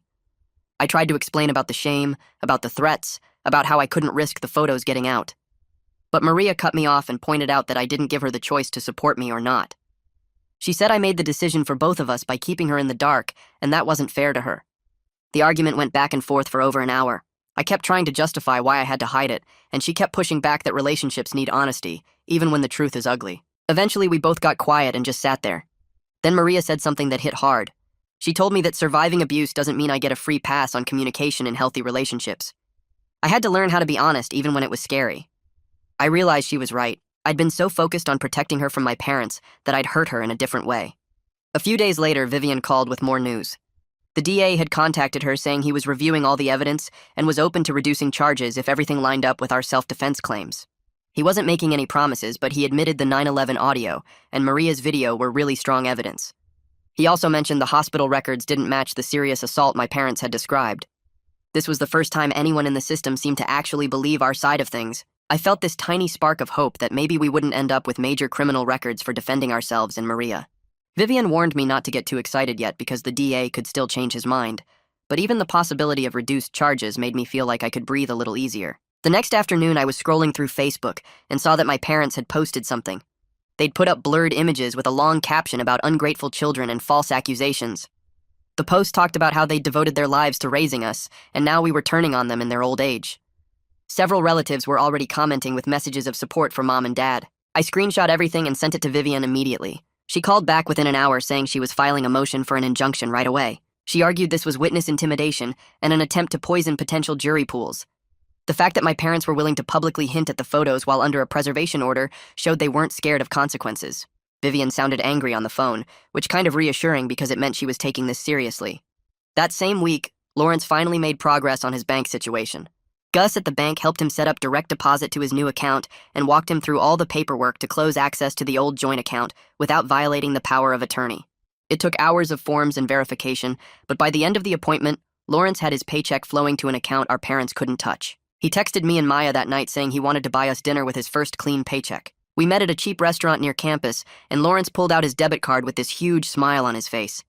I tried to explain about the shame, about the threats, about how I couldn't risk the photos getting out. But Maria cut me off and pointed out that I didn't give her the choice to support me or not. She said I made the decision for both of us by keeping her in the dark, and that wasn't fair to her. The argument went back and forth for over an hour. I kept trying to justify why I had to hide it, and she kept pushing back that relationships need honesty, even when the truth is ugly. Eventually, we both got quiet and just sat there. Then Maria said something that hit hard. She told me that surviving abuse doesn't mean I get a free pass on communication in healthy relationships. I had to learn how to be honest even when it was scary. I realized she was right. I'd been so focused on protecting her from my parents that I'd hurt her in a different way. A few days later, Vivian called with more news. The DA had contacted her saying he was reviewing all the evidence and was open to reducing charges if everything lined up with our self-defense claims. He wasn't making any promises, but he admitted the 9/11 audio and Maria's video were really strong evidence. He also mentioned the hospital records didn't match the serious assault my parents had described. This was the first time anyone in the system seemed to actually believe our side of things. I felt this tiny spark of hope that maybe we wouldn't end up with major criminal records for defending ourselves and Maria. Vivian warned me not to get too excited yet because the DA could still change his mind, but even the possibility of reduced charges made me feel like I could breathe a little easier. The next afternoon, I was scrolling through Facebook and saw that my parents had posted something. They'd put up blurred images with a long caption about ungrateful children and false accusations. The post talked about how they'd devoted their lives to raising us, and now we were turning on them in their old age. Several relatives were already commenting with messages of support for Mom and Dad. I screenshot everything and sent it to Vivian immediately. She called back within an hour saying she was filing a motion for an injunction right away. She argued this was witness intimidation and an attempt to poison potential jury pools. The fact that my parents were willing to publicly hint at the photos while under a preservation order showed they weren't scared of consequences. Vivian sounded angry on the phone, which kind of reassuring because it meant she was taking this seriously. That same week, Lawrence finally made progress on his bank situation. Gus at the bank helped him set up direct deposit to his new account and walked him through all the paperwork to close access to the old joint account without violating the power of attorney. It took hours of forms and verification, but by the end of the appointment, Lawrence had his paycheck flowing to an account our parents couldn't touch. He texted me and Maya that night saying he wanted to buy us dinner with his first clean paycheck. We met at a cheap restaurant near campus, and Lawrence pulled out his debit card with this huge smile on his face.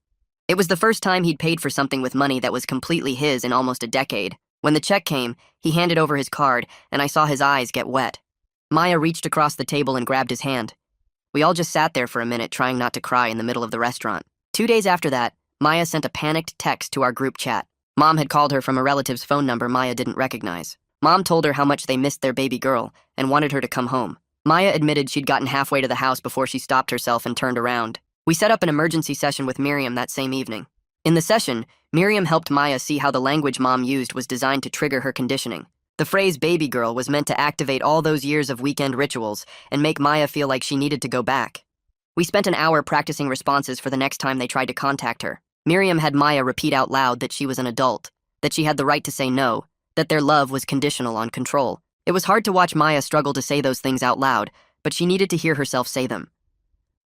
It was the first time he'd paid for something with money that was completely his in almost a decade. When the check came, he handed over his card, and I saw his eyes get wet. Maya reached across the table and grabbed his hand. We all just sat there for a minute, trying not to cry in the middle of the restaurant. 2 days after that, Maya sent a panicked text to our group chat. Mom had called her from a relative's phone number Maya didn't recognize. Mom told her how much they missed their baby girl and wanted her to come home. Maya admitted she'd gotten halfway to the house before she stopped herself and turned around. We set up an emergency session with Miriam that same evening. In the session, Miriam helped Maya see how the language Mom used was designed to trigger her conditioning. The phrase baby girl was meant to activate all those years of weekend rituals and make Maya feel like she needed to go back. We spent an hour practicing responses for the next time they tried to contact her. Miriam had Maya repeat out loud that she was an adult, that she had the right to say no, that their love was conditional on control. It was hard to watch Maya struggle to say those things out loud, but she needed to hear herself say them.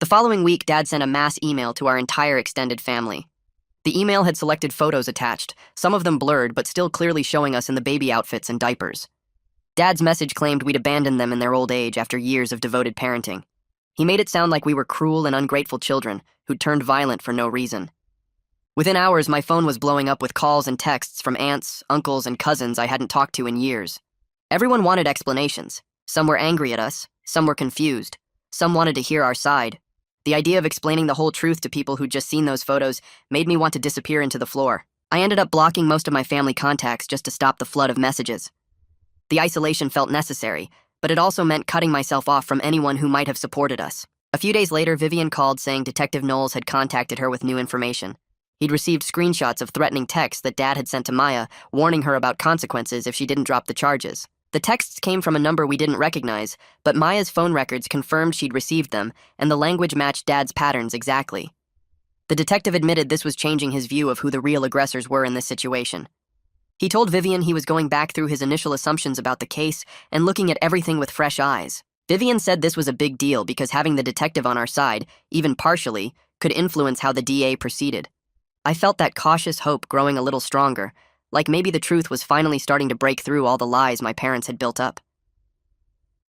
The following week, Dad sent a mass email to our entire extended family. The email had selected photos attached, some of them blurred but still clearly showing us in the baby outfits and diapers. Dad's message claimed we'd abandoned them in their old age after years of devoted parenting. He made it sound like we were cruel and ungrateful children who'd turned violent for no reason. Within hours, my phone was blowing up with calls and texts from aunts, uncles, and cousins I hadn't talked to in years. Everyone wanted explanations. Some were angry at us, some were confused, some wanted to hear our side. The idea of explaining the whole truth to people who'd just seen those photos made me want to disappear into the floor. I ended up blocking most of my family contacts just to stop the flood of messages. The isolation felt necessary, but it also meant cutting myself off from anyone who might have supported us. A few days later, Vivian called saying Detective Knowles had contacted her with new information. He'd received screenshots of threatening texts that Dad had sent to Maya, warning her about consequences if she didn't drop the charges. The texts came from a number we didn't recognize, but Maya's phone records confirmed she'd received them, and the language matched Dad's patterns exactly. The detective admitted this was changing his view of who the real aggressors were in this situation. He told Vivian he was going back through his initial assumptions about the case and looking at everything with fresh eyes. Vivian said this was a big deal because having the detective on our side, even partially, could influence how the DA proceeded. I felt that cautious hope growing a little stronger, like maybe the truth was finally starting to break through all the lies my parents had built up.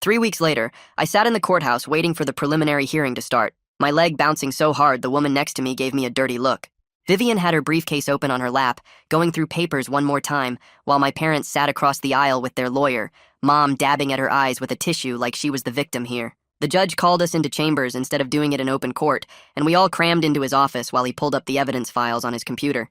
3 weeks later, I sat in the courthouse waiting for the preliminary hearing to start, my leg bouncing so hard the woman next to me gave me a dirty look. Vivian had her briefcase open on her lap, going through papers one more time, while my parents sat across the aisle with their lawyer, Mom dabbing at her eyes with a tissue like she was the victim here. The judge called us into chambers instead of doing it in open court, and we all crammed into his office while he pulled up the evidence files on his computer.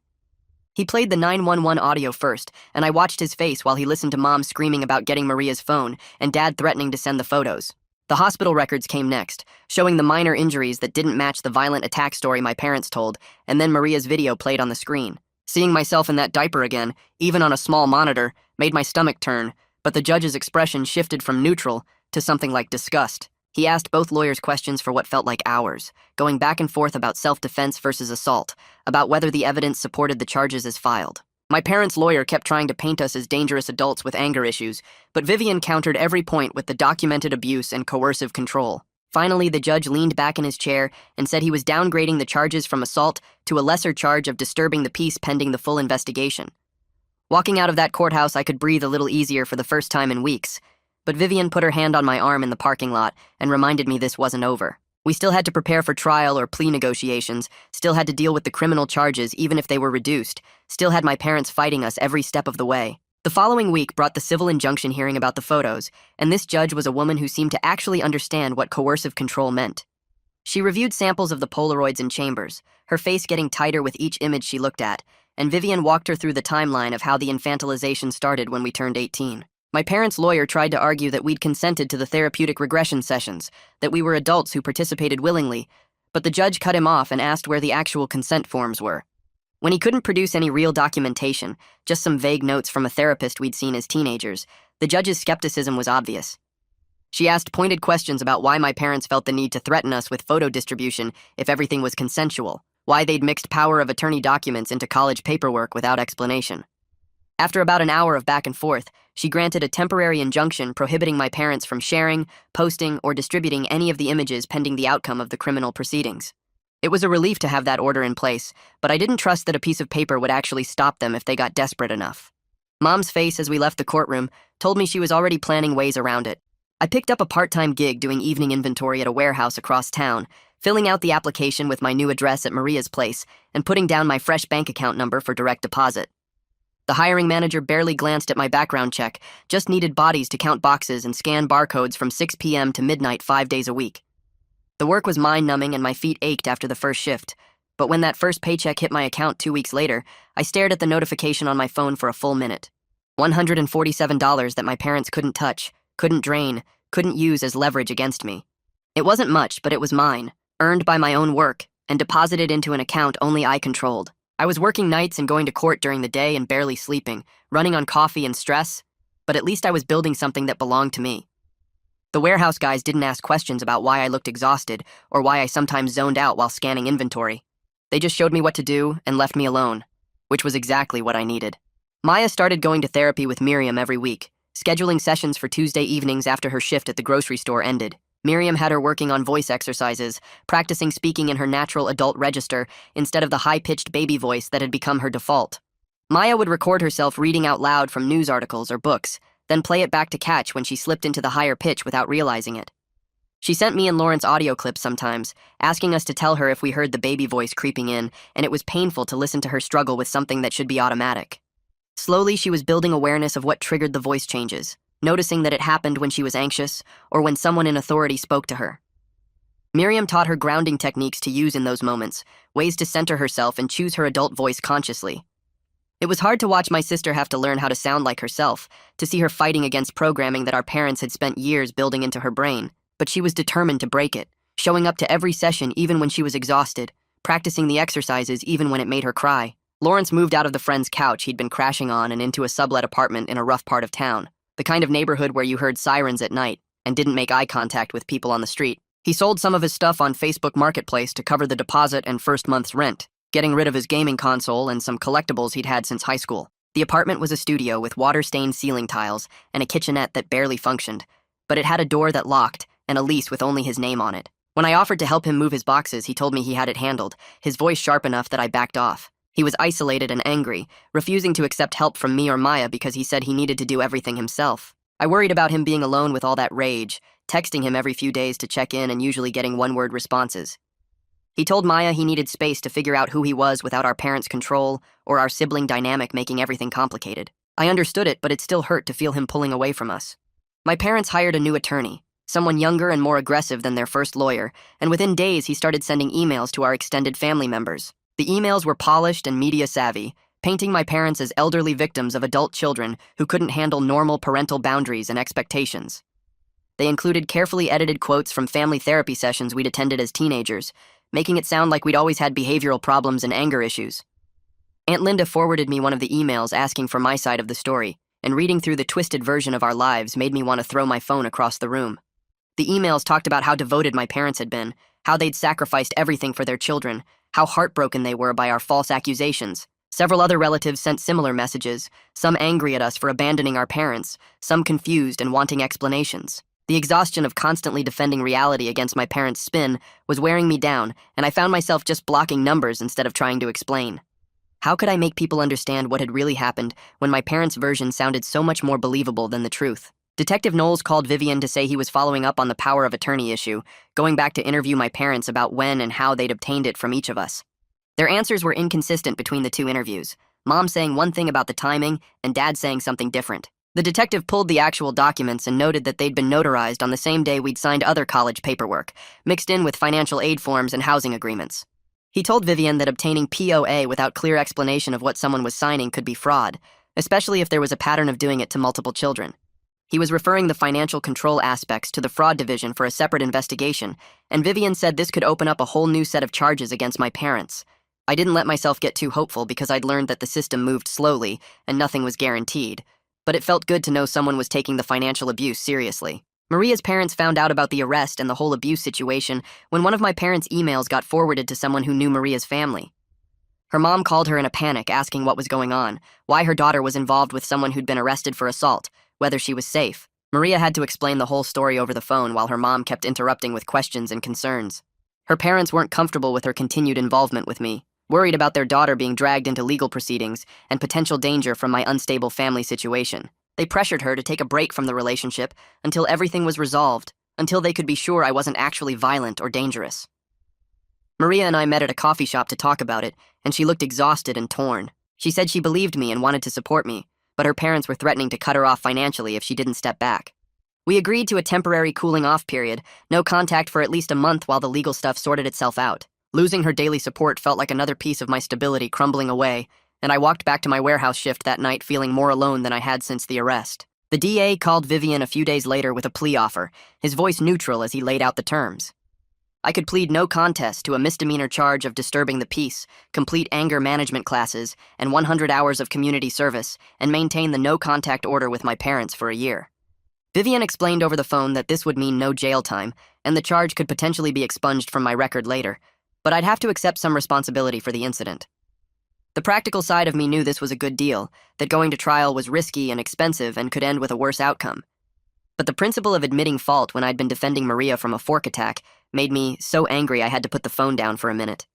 He played the 911 audio first, and I watched his face while he listened to Mom screaming about getting Maria's phone and Dad threatening to send the photos. The hospital records came next, showing the minor injuries that didn't match the violent attack story my parents told, and then Maria's video played on the screen. Seeing myself in that diaper again, even on a small monitor, made my stomach turn, but the judge's expression shifted from neutral to something like disgust. He asked both lawyers questions for what felt like hours, going back and forth about self-defense versus assault, about whether the evidence supported the charges as filed. My parents' lawyer kept trying to paint us as dangerous adults with anger issues, but Vivian countered every point with the documented abuse and coercive control. Finally, the judge leaned back in his chair and said he was downgrading the charges from assault to a lesser charge of disturbing the peace pending the full investigation. Walking out of that courthouse, I could breathe a little easier for the first time in weeks, but Vivian put her hand on my arm in the parking lot and reminded me this wasn't over. We still had to prepare for trial or plea negotiations, still had to deal with the criminal charges even if they were reduced, still had my parents fighting us every step of the way. The following week brought the civil injunction hearing about the photos, and this judge was a woman who seemed to actually understand what coercive control meant. She reviewed samples of the Polaroids in chambers, her face getting tighter with each image she looked at, and Vivian walked her through the timeline of how the infantilization started when we turned 18. My parents' lawyer tried to argue that we'd consented to the therapeutic regression sessions, that we were adults who participated willingly, but the judge cut him off and asked where the actual consent forms were. When he couldn't produce any real documentation, just some vague notes from a therapist we'd seen as teenagers, the judge's skepticism was obvious. She asked pointed questions about why my parents felt the need to threaten us with photo distribution if everything was consensual, why they'd mixed power of attorney documents into college paperwork without explanation. After about an hour of back and forth, she granted a temporary injunction prohibiting my parents from sharing, posting, or distributing any of the images pending the outcome of the criminal proceedings. It was a relief to have that order in place, but I didn't trust that a piece of paper would actually stop them if they got desperate enough. Mom's face as we left the courtroom told me she was already planning ways around it. I picked up a part-time gig doing evening inventory at a warehouse across town, filling out the application with my new address at Maria's place and putting down my fresh bank account number for direct deposit. The hiring manager barely glanced at my background check, just needed bodies to count boxes and scan barcodes from 6 p.m. to midnight 5 days a week. The work was mind-numbing and my feet ached after the first shift, but when that first paycheck hit my account 2 weeks later, I stared at the notification on my phone for a full minute. $147 that my parents couldn't touch, couldn't drain, couldn't use as leverage against me. It wasn't much, but it was mine, earned by my own work, and deposited into an account only I controlled. I was working nights and going to court during the day and barely sleeping, running on coffee and stress, but at least I was building something that belonged to me. The warehouse guys didn't ask questions about why I looked exhausted or why I sometimes zoned out while scanning inventory. They just showed me what to do and left me alone, which was exactly what I needed. Maya started going to therapy with Miriam every week, scheduling sessions for Tuesday evenings after her shift at the grocery store ended. Miriam had her working on voice exercises, practicing speaking in her natural adult register instead of the high-pitched baby voice that had become her default. Maya would record herself reading out loud from news articles or books, then play it back to catch when she slipped into the higher pitch without realizing it. She sent me and Lawrence audio clips sometimes, asking us to tell her if we heard the baby voice creeping in, and it was painful to listen to her struggle with something that should be automatic. Slowly, she was building awareness of what triggered the voice changes, noticing that it happened when she was anxious or when someone in authority spoke to her. Miriam taught her grounding techniques to use in those moments, ways to center herself and choose her adult voice consciously. It was hard to watch my sister have to learn how to sound like herself, to see her fighting against programming that our parents had spent years building into her brain, but she was determined to break it, showing up to every session even when she was exhausted, practicing the exercises even when it made her cry. Lawrence moved out of the friend's couch he'd been crashing on and into a sublet apartment in a rough part of town, the kind of neighborhood where you heard sirens at night and didn't make eye contact with people on the street. He sold some of his stuff on Facebook Marketplace to cover the deposit and first month's rent, getting rid of his gaming console and some collectibles he'd had since high school. The apartment was a studio with water-stained ceiling tiles and a kitchenette that barely functioned, but it had a door that locked and a lease with only his name on it. When I offered to help him move his boxes, he told me he had it handled, his voice sharp enough that I backed off. He was isolated and angry, refusing to accept help from me or Maya because he said he needed to do everything himself. I worried about him being alone with all that rage, texting him every few days to check in and usually getting one-word responses. He told Maya he needed space to figure out who he was without our parents' control or our sibling dynamic making everything complicated. I understood it, but it still hurt to feel him pulling away from us. My parents hired a new attorney, someone younger and more aggressive than their first lawyer, and within days he started sending emails to our extended family members. The emails were polished and media-savvy, painting my parents as elderly victims of adult children who couldn't handle normal parental boundaries and expectations. They included carefully edited quotes from family therapy sessions we'd attended as teenagers, making it sound like we'd always had behavioral problems and anger issues. Aunt Linda forwarded me one of the emails asking for my side of the story, and reading through the twisted version of our lives made me want to throw my phone across the room. The emails talked about how devoted my parents had been, how they'd sacrificed everything for their children, how heartbroken they were by our false accusations. Several other relatives sent similar messages, some angry at us for abandoning our parents, some confused and wanting explanations. The exhaustion of constantly defending reality against my parents' spin was wearing me down, and I found myself just blocking numbers instead of trying to explain. How could I make people understand what had really happened when my parents' version sounded so much more believable than the truth? Detective Knowles called Vivian to say he was following up on the power of attorney issue, going back to interview my parents about when and how they'd obtained it from each of us. Their answers were inconsistent between the two interviews, Mom saying one thing about the timing and Dad saying something different. The detective pulled the actual documents and noted that they'd been notarized on the same day we'd signed other college paperwork, mixed in with financial aid forms and housing agreements. He told Vivian that obtaining POA without clear explanation of what someone was signing could be fraud, especially if there was a pattern of doing it to multiple children. He was referring the financial control aspects to the fraud division for a separate investigation, and Vivian said this could open up a whole new set of charges against my parents. I didn't let myself get too hopeful because I'd learned that the system moved slowly and nothing was guaranteed, but it felt good to know someone was taking the financial abuse seriously. Maria's parents found out about the arrest and the whole abuse situation when one of my parents' emails got forwarded to someone who knew Maria's family. Her mom called her in a panic asking what was going on, why her daughter was involved with someone who'd been arrested for assault, whether she was safe. Maria had to explain the whole story over the phone while her mom kept interrupting with questions and concerns. Her parents weren't comfortable with her continued involvement with me, worried about their daughter being dragged into legal proceedings and potential danger from my unstable family situation. They pressured her to take a break from the relationship until everything was resolved, until they could be sure I wasn't actually violent or dangerous. Maria and I met at a coffee shop to talk about it, and she looked exhausted and torn. She said she believed me and wanted to support me, but her parents were threatening to cut her off financially if she didn't step back. We agreed to a temporary cooling-off period, no contact for at least a month while the legal stuff sorted itself out. Losing her daily support felt like another piece of my stability crumbling away, and I walked back to my warehouse shift that night feeling more alone than I had since the arrest. The DA called Vivian a few days later with a plea offer, his voice neutral as he laid out the terms. I could plead no contest to a misdemeanor charge of disturbing the peace, complete anger management classes, and 100 hours of community service, and maintain the no-contact order with my parents for a year. Vivian explained over the phone that this would mean no jail time, and the charge could potentially be expunged from my record later. but I'd have to accept some responsibility for the incident. The practical side of me knew this was a good deal, that going to trial was risky and expensive and could end with a worse outcome. But the principle of admitting fault when I'd been defending Maria from a fork attack made me so angry I had to put the phone down for a minute.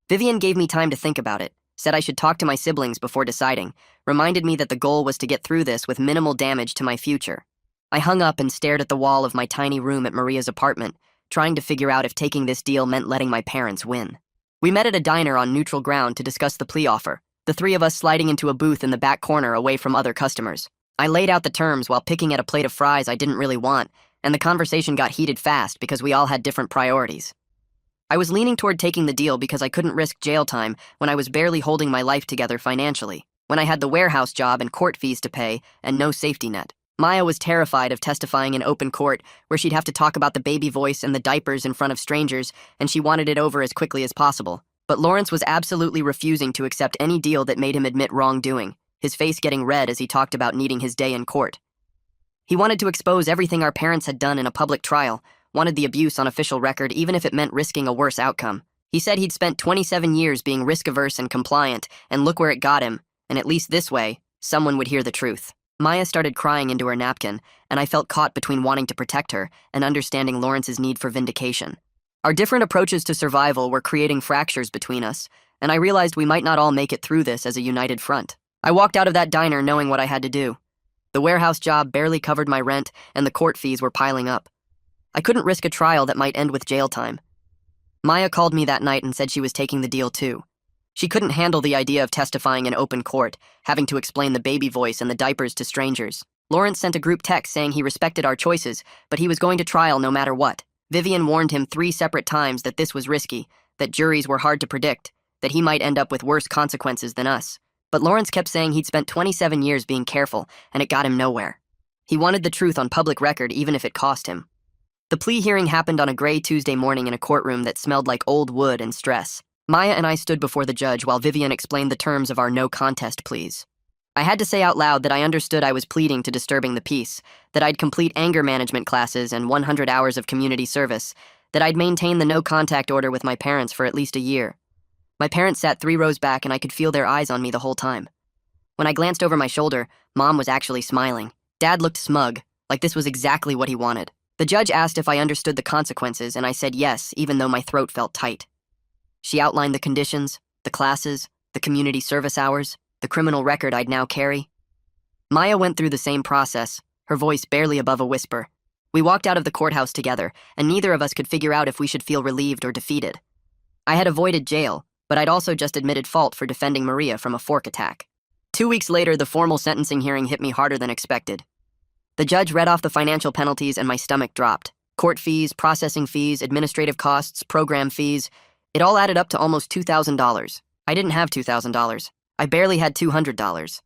Vivian gave me time to think about it, said I should talk to my siblings before deciding, reminded me that the goal was to get through this with minimal damage to my future. I hung up and stared at the wall of my tiny room at Maria's apartment, trying to figure out if taking this deal meant letting my parents win. We met at a diner on neutral ground to discuss the plea offer, the three of us sliding into a booth in the back corner away from other customers. I laid out the terms while picking at a plate of fries I didn't really want, and the conversation got heated fast because we all had different priorities. I was leaning toward taking the deal because I couldn't risk jail time when I was barely holding my life together financially, when I had the warehouse job and court fees to pay and no safety net. Maya was terrified of testifying in open court, where she'd have to talk about the baby voice and the diapers in front of strangers, and she wanted it over as quickly as possible. But Lawrence was absolutely refusing to accept any deal that made him admit wrongdoing, his face getting red as he talked about needing his day in court. He wanted to expose everything our parents had done in a public trial, wanted the abuse on official record even if it meant risking a worse outcome. He said he'd spent 27 years being risk-averse and compliant, and look where it got him, and at least this way, someone would hear the truth. Maya started crying into her napkin, and I felt caught between wanting to protect her and understanding Lawrence's need for vindication. Our different approaches to survival were creating fractures between us, and I realized we might not all make it through this as a united front. I walked out of that diner knowing what I had to do. The warehouse job barely covered my rent, and the court fees were piling up. I couldn't risk a trial that might end with jail time. Maya called me that night and said she was taking the deal too. She couldn't handle the idea of testifying in open court, having to explain the baby voice and the diapers to strangers. Lawrence sent a group text saying he respected our choices, but he was going to trial no matter what. Vivian warned him 3 separate times that this was risky, that juries were hard to predict, that he might end up with worse consequences than us. But Lawrence kept saying he'd spent 27 years being careful, and it got him nowhere. He wanted the truth on public record even if it cost him. The plea hearing happened on a gray Tuesday morning in a courtroom that smelled like old wood and stress. Maya and I stood before the judge while Vivian explained the terms of our no contest pleas. I had to say out loud that I understood I was pleading to disturbing the peace, that I'd complete anger management classes and 100 hours of community service, that I'd maintain the no contact order with my parents for at least a year. My parents sat 3 rows back and I could feel their eyes on me the whole time. When I glanced over my shoulder, Mom was actually smiling. Dad looked smug, like this was exactly what he wanted. The judge asked if I understood the consequences, and I said yes, even though my throat felt tight. She outlined the conditions, the classes, the community service hours, the criminal record I'd now carry. Maya went through the same process, her voice barely above a whisper. We walked out of the courthouse together, and neither of us could figure out if we should feel relieved or defeated. I had avoided jail, but I'd also just admitted fault for defending Maria from a fork attack. 2 weeks later, the formal sentencing hearing hit me harder than expected. The judge read off the financial penalties and my stomach dropped. Court fees, processing fees, administrative costs, program fees. It all added up to almost $2,000. I didn't have $2,000. I barely had $200.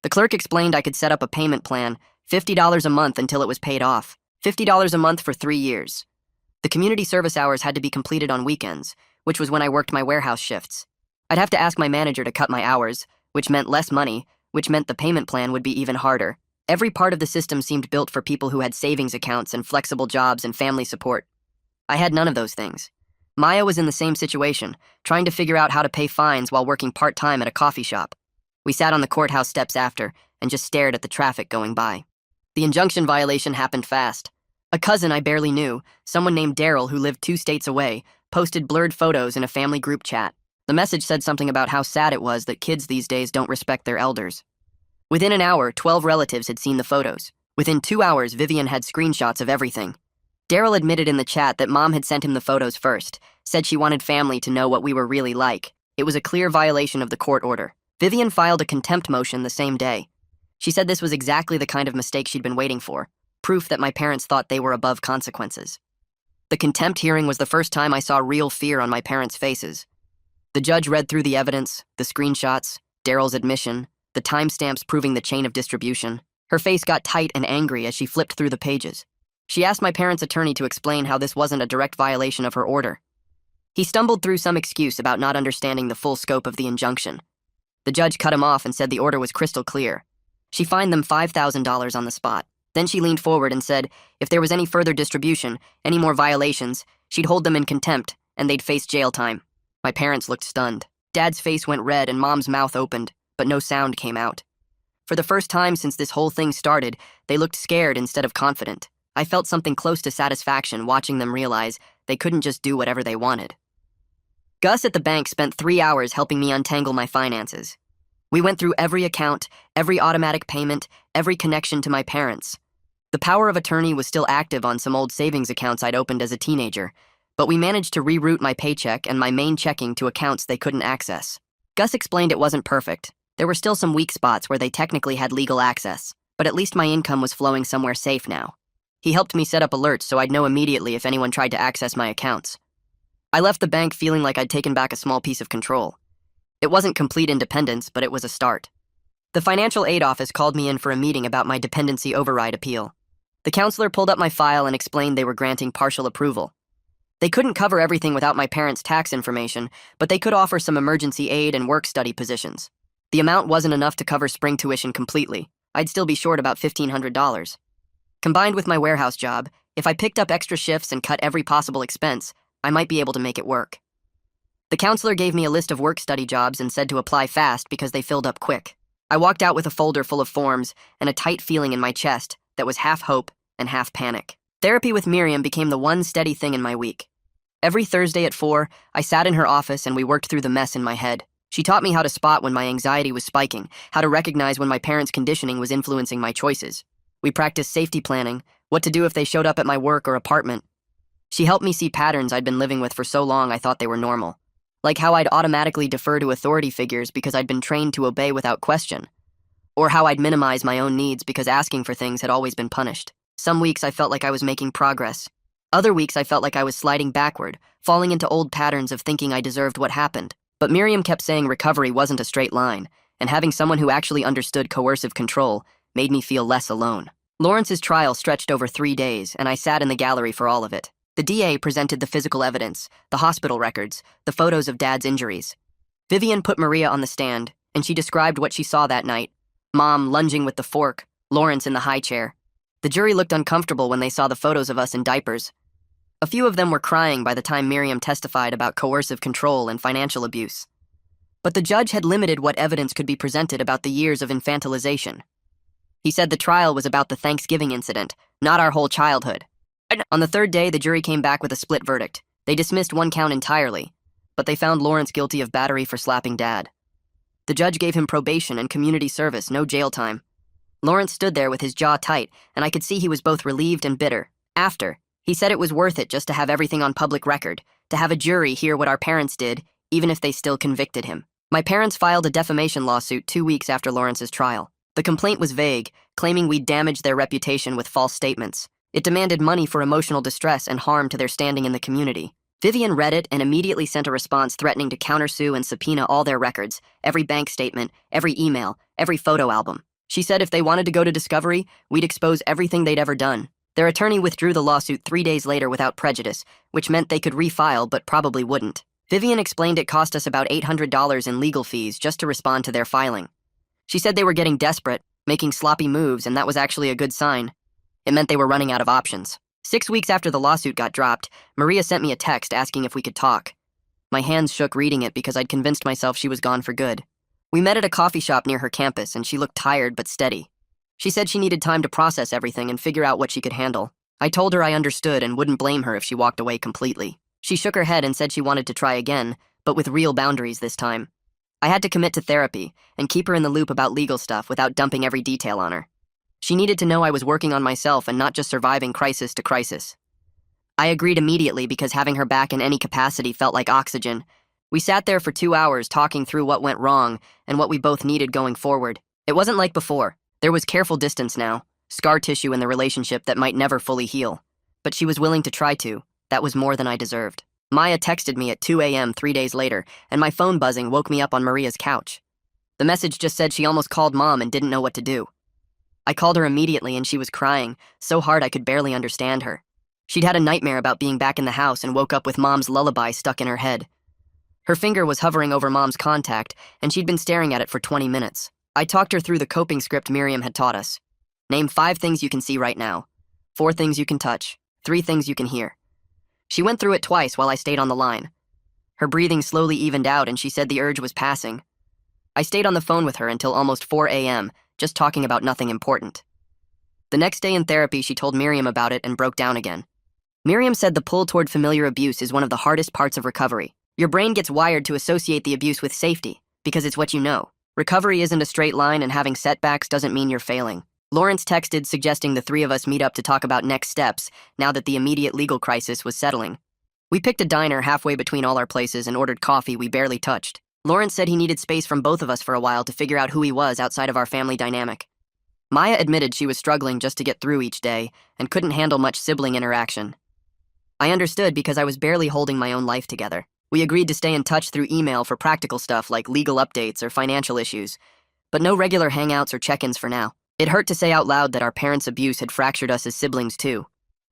The clerk explained I could set up a payment plan, $50 a month until it was paid off, $50 a month for 3 years. The community service hours had to be completed on weekends, which was when I worked my warehouse shifts. I'd have to ask my manager to cut my hours, which meant less money, which meant the payment plan would be even harder. Every part of the system seemed built for people who had savings accounts and flexible jobs and family support. I had none of those things. Maya was in the same situation, trying to figure out how to pay fines while working part-time at a coffee shop. We sat on the courthouse steps after and just stared at the traffic going by. The injunction violation happened fast. A cousin I barely knew, someone named Daryl who lived 2 states away, posted blurred photos in a family group chat. The message said something about how sad it was that kids these days don't respect their elders. Within an hour, 12 relatives had seen the photos. Within 2 hours, Vivian had screenshots of everything. Daryl admitted in the chat that Mom had sent him the photos first, said she wanted family to know what we were really like. It was a clear violation of the court order. Vivian filed a contempt motion the same day. She said this was exactly the kind of mistake she'd been waiting for, proof that my parents thought they were above consequences. The contempt hearing was the first time I saw real fear on my parents' faces. The judge read through the evidence, the screenshots, Daryl's admission, the timestamps proving the chain of distribution. Her face got tight and angry as she flipped through the pages. She asked my parents' attorney to explain how this wasn't a direct violation of her order. He stumbled through some excuse about not understanding the full scope of the injunction. The judge cut him off and said the order was crystal clear. She fined them $5,000 on the spot. Then she leaned forward and said if there was any further distribution, any more violations, she'd hold them in contempt and they'd face jail time. My parents looked stunned. Dad's face went red and Mom's mouth opened, but no sound came out. For the first time since this whole thing started, they looked scared instead of confident. I felt something close to satisfaction watching them realize they couldn't just do whatever they wanted. Gus at the bank spent 3 hours helping me untangle my finances. We went through every account, every automatic payment, every connection to my parents. The power of attorney was still active on some old savings accounts I'd opened as a teenager, but we managed to reroute my paycheck and my main checking to accounts they couldn't access. Gus explained it wasn't perfect. There were still some weak spots where they technically had legal access, but at least my income was flowing somewhere safe now. He helped me set up alerts so I'd know immediately if anyone tried to access my accounts. I left the bank feeling like I'd taken back a small piece of control. It wasn't complete independence, but it was a start. The financial aid office called me in for a meeting about my dependency override appeal. The counselor pulled up my file and explained they were granting partial approval. They couldn't cover everything without my parents' tax information, but they could offer some emergency aid and work-study positions. The amount wasn't enough to cover spring tuition completely. I'd still be short about $1,500. Combined with my warehouse job, if I picked up extra shifts and cut every possible expense, I might be able to make it work. The counselor gave me a list of work-study jobs and said to apply fast because they filled up quick. I walked out with a folder full of forms and a tight feeling in my chest that was half hope and half panic. Therapy with Miriam became the one steady thing in my week. Every Thursday at 4, I sat in her office and we worked through the mess in my head. She taught me how to spot when my anxiety was spiking, how to recognize when my parents' conditioning was influencing my choices. We practiced safety planning, what to do if they showed up at my work or apartment. She helped me see patterns I'd been living with for so long I thought they were normal. Like how I'd automatically defer to authority figures because I'd been trained to obey without question. Or how I'd minimize my own needs because asking for things had always been punished. Some weeks I felt like I was making progress. Other weeks I felt like I was sliding backward, falling into old patterns of thinking I deserved what happened. But Miriam kept saying recovery wasn't a straight line, and having someone who actually understood coercive control made me feel less alone. Lawrence's trial stretched over 3 days, and I sat in the gallery for all of it. The DA presented the physical evidence, the hospital records, the photos of Dad's injuries. Vivian put Maria on the stand, and she described what she saw that night. Mom lunging with the fork, Lawrence in the high chair. The jury looked uncomfortable when they saw the photos of us in diapers. A few of them were crying by the time Miriam testified about coercive control and financial abuse. But the judge had limited what evidence could be presented about the years of infantilization. He said the trial was about the Thanksgiving incident, not our whole childhood. On the 3rd day, the jury came back with a split verdict. They dismissed one count entirely, but they found Lawrence guilty of battery for slapping Dad. The judge gave him probation and community service, no jail time. Lawrence stood there with his jaw tight, and I could see he was both relieved and bitter. After, he said it was worth it just to have everything on public record, to have a jury hear what our parents did, even if they still convicted him. My parents filed a defamation lawsuit 2 weeks after Lawrence's trial. The complaint was vague, claiming we'd damaged their reputation with false statements. It demanded money for emotional distress and harm to their standing in the community. Vivian read it and immediately sent a response threatening to countersue and subpoena all their records, every bank statement, every email, every photo album. She said if they wanted to go to discovery, we'd expose everything they'd ever done. Their attorney withdrew the lawsuit 3 days later without prejudice, which meant they could refile but probably wouldn't. Vivian explained it cost us about $800 in legal fees just to respond to their filing. She said they were getting desperate, making sloppy moves, and that was actually a good sign. It meant they were running out of options. 6 weeks after the lawsuit got dropped, Maria sent me a text asking if we could talk. My hands shook reading it because I'd convinced myself she was gone for good. We met at a coffee shop near her campus, and she looked tired but steady. She said she needed time to process everything and figure out what she could handle. I told her I understood and wouldn't blame her if she walked away completely. She shook her head and said she wanted to try again, but with real boundaries this time. I had to commit to therapy and keep her in the loop about legal stuff without dumping every detail on her. She needed to know I was working on myself and not just surviving crisis to crisis. I agreed immediately because having her back in any capacity felt like oxygen. We sat there for 2 hours talking through what went wrong and what we both needed going forward. It wasn't like before. There was careful distance now, scar tissue in the relationship that might never fully heal. But she was willing to try to. That was more than I deserved. Maya texted me at 2 a.m. 3 days later, and my phone buzzing woke me up on Maria's couch. The message just said she almost called Mom and didn't know what to do. I called her immediately and she was crying, so hard I could barely understand her. She'd had a nightmare about being back in the house and woke up with Mom's lullaby stuck in her head. Her finger was hovering over Mom's contact, and she'd been staring at it for 20 minutes. I talked her through the coping script Miriam had taught us. Name 5 things you can see right now, 4 things you can touch, 3 things you can hear. She went through it twice while I stayed on the line. Her breathing slowly evened out and she said the urge was passing. I stayed on the phone with her until almost 4 a.m., just talking about nothing important. The next day in therapy, she told Miriam about it and broke down again. Miriam said the pull toward familiar abuse is one of the hardest parts of recovery. Your brain gets wired to associate the abuse with safety, because it's what you know. Recovery isn't a straight line, and having setbacks doesn't mean you're failing. Lawrence texted suggesting the three of us meet up to talk about next steps now that the immediate legal crisis was settling. We picked a diner halfway between all our places and ordered coffee we barely touched. Lawrence said he needed space from both of us for a while to figure out who he was outside of our family dynamic. Maya admitted she was struggling just to get through each day and couldn't handle much sibling interaction. I understood because I was barely holding my own life together. We agreed to stay in touch through email for practical stuff like legal updates or financial issues, but no regular hangouts or check-ins for now. It hurt to say out loud that our parents' abuse had fractured us as siblings too.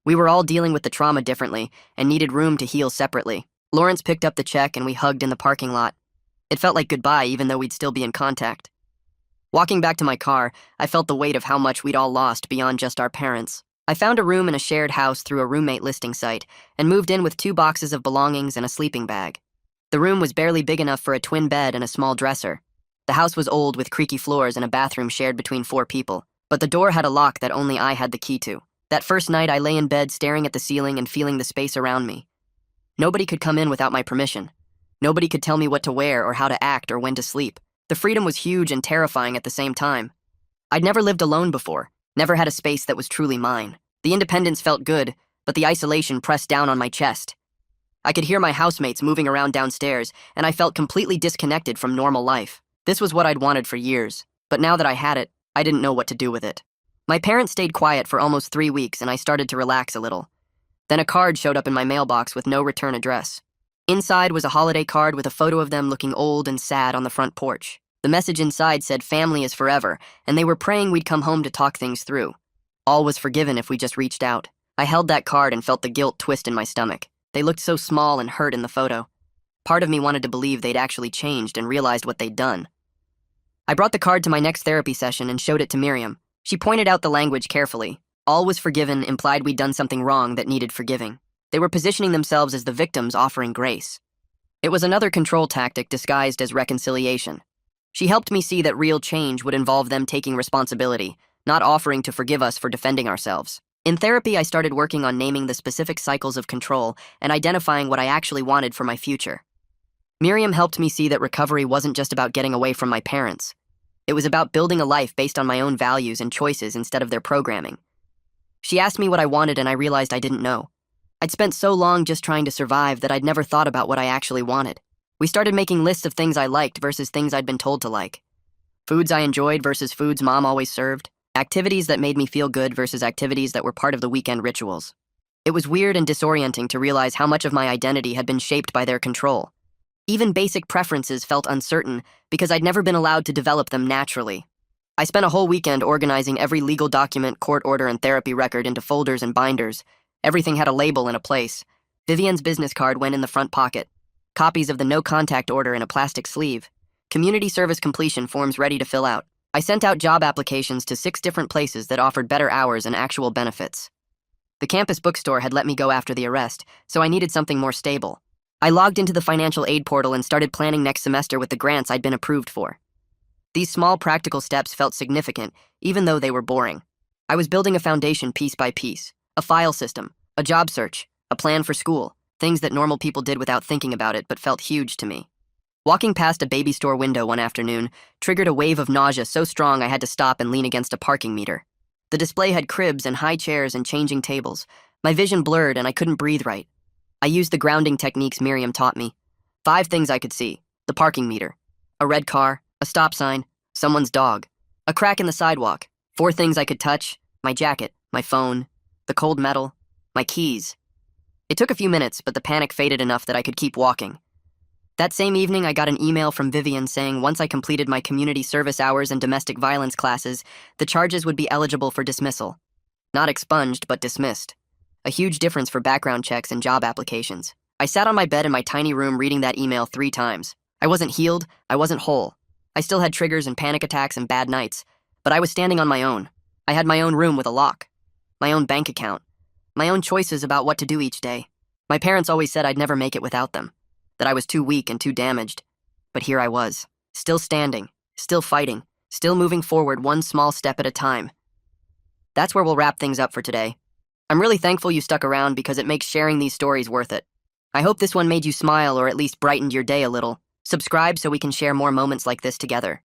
We were all dealing with the trauma differently and needed room to heal separately. Lawrence picked up the check and we hugged in the parking lot. It felt like goodbye even though we'd still be in contact. Walking back to my car, I felt the weight of how much we'd all lost beyond just our parents. I found a room in a shared house through a roommate listing site and moved in with 2 boxes of belongings and a sleeping bag. The room was barely big enough for a twin bed and a small dresser. The house was old with creaky floors and a bathroom shared between 4 people, but the door had a lock that only I had the key to. That first night, I lay in bed staring at the ceiling and feeling the space around me. Nobody could come in without my permission. Nobody could tell me what to wear or how to act or when to sleep. The freedom was huge and terrifying at the same time. I'd never lived alone before, never had a space that was truly mine. The independence felt good, but the isolation pressed down on my chest. I could hear my housemates moving around downstairs, and I felt completely disconnected from normal life. This was what I'd wanted for years, but now that I had it, I didn't know what to do with it. My parents stayed quiet for almost 3 weeks, and I started to relax a little. Then a card showed up in my mailbox with no return address. Inside was a holiday card with a photo of them looking old and sad on the front porch. The message inside said family is forever, and they were praying we'd come home to talk things through. All was forgiven if we just reached out. I held that card and felt the guilt twist in my stomach. They looked so small and hurt in the photo. Part of me wanted to believe they'd actually changed and realized what they'd done. I brought the card to my next therapy session and showed it to Miriam. She pointed out the language carefully. All was forgiven implied we'd done something wrong that needed forgiving. They were positioning themselves as the victims offering grace. It was another control tactic disguised as reconciliation. She helped me see that real change would involve them taking responsibility, not offering to forgive us for defending ourselves. In therapy, I started working on naming the specific cycles of control and identifying what I actually wanted for my future. Miriam helped me see that recovery wasn't just about getting away from my parents. It was about building a life based on my own values and choices instead of their programming. She asked me what I wanted and I realized I didn't know. I'd spent so long just trying to survive that I'd never thought about what I actually wanted. We started making lists of things I liked versus things I'd been told to like. Foods I enjoyed versus foods Mom always served. Activities that made me feel good versus activities that were part of the weekend rituals. It was weird and disorienting to realize how much of my identity had been shaped by their control. Even basic preferences felt uncertain because I'd never been allowed to develop them naturally. I spent a whole weekend organizing every legal document, court order, and therapy record into folders and binders. Everything had a label and a place. Vivian's business card went in the front pocket. Copies of the no-contact order in a plastic sleeve. Community service completion forms ready to fill out. I sent out job applications to 6 different places that offered better hours and actual benefits. The campus bookstore had let me go after the arrest, so I needed something more stable. I logged into the financial aid portal and started planning next semester with the grants I'd been approved for. These small practical steps felt significant, even though they were boring. I was building a foundation piece by piece. A file system, a job search, a plan for school, things that normal people did without thinking about it but felt huge to me. Walking past a baby store window one afternoon triggered a wave of nausea so strong I had to stop and lean against a parking meter. The display had cribs and high chairs and changing tables. My vision blurred and I couldn't breathe right. I used the grounding techniques Miriam taught me. 5 things I could see: the parking meter, a red car, a stop sign, someone's dog, a crack in the sidewalk. 4 things I could touch: my jacket, my phone, the cold metal, my keys. It took a few minutes, but the panic faded enough that I could keep walking. That same evening, I got an email from Vivian saying once I completed my community service hours and domestic violence classes, the charges would be eligible for dismissal. Not expunged, but dismissed. A huge difference for background checks and job applications. I sat on my bed in my tiny room reading that email 3 times. I wasn't healed, I wasn't whole. I still had triggers and panic attacks and bad nights, but I was standing on my own. I had my own room with a lock, my own bank account, my own choices about what to do each day. My parents always said I'd never make it without them, that I was too weak and too damaged. But here I was, still standing, still fighting, still moving forward one small step at a time. That's where we'll wrap things up for today. I'm really thankful you stuck around because it makes sharing these stories worth it. I hope this one made you smile or at least brightened your day a little. Subscribe so we can share more moments like this together.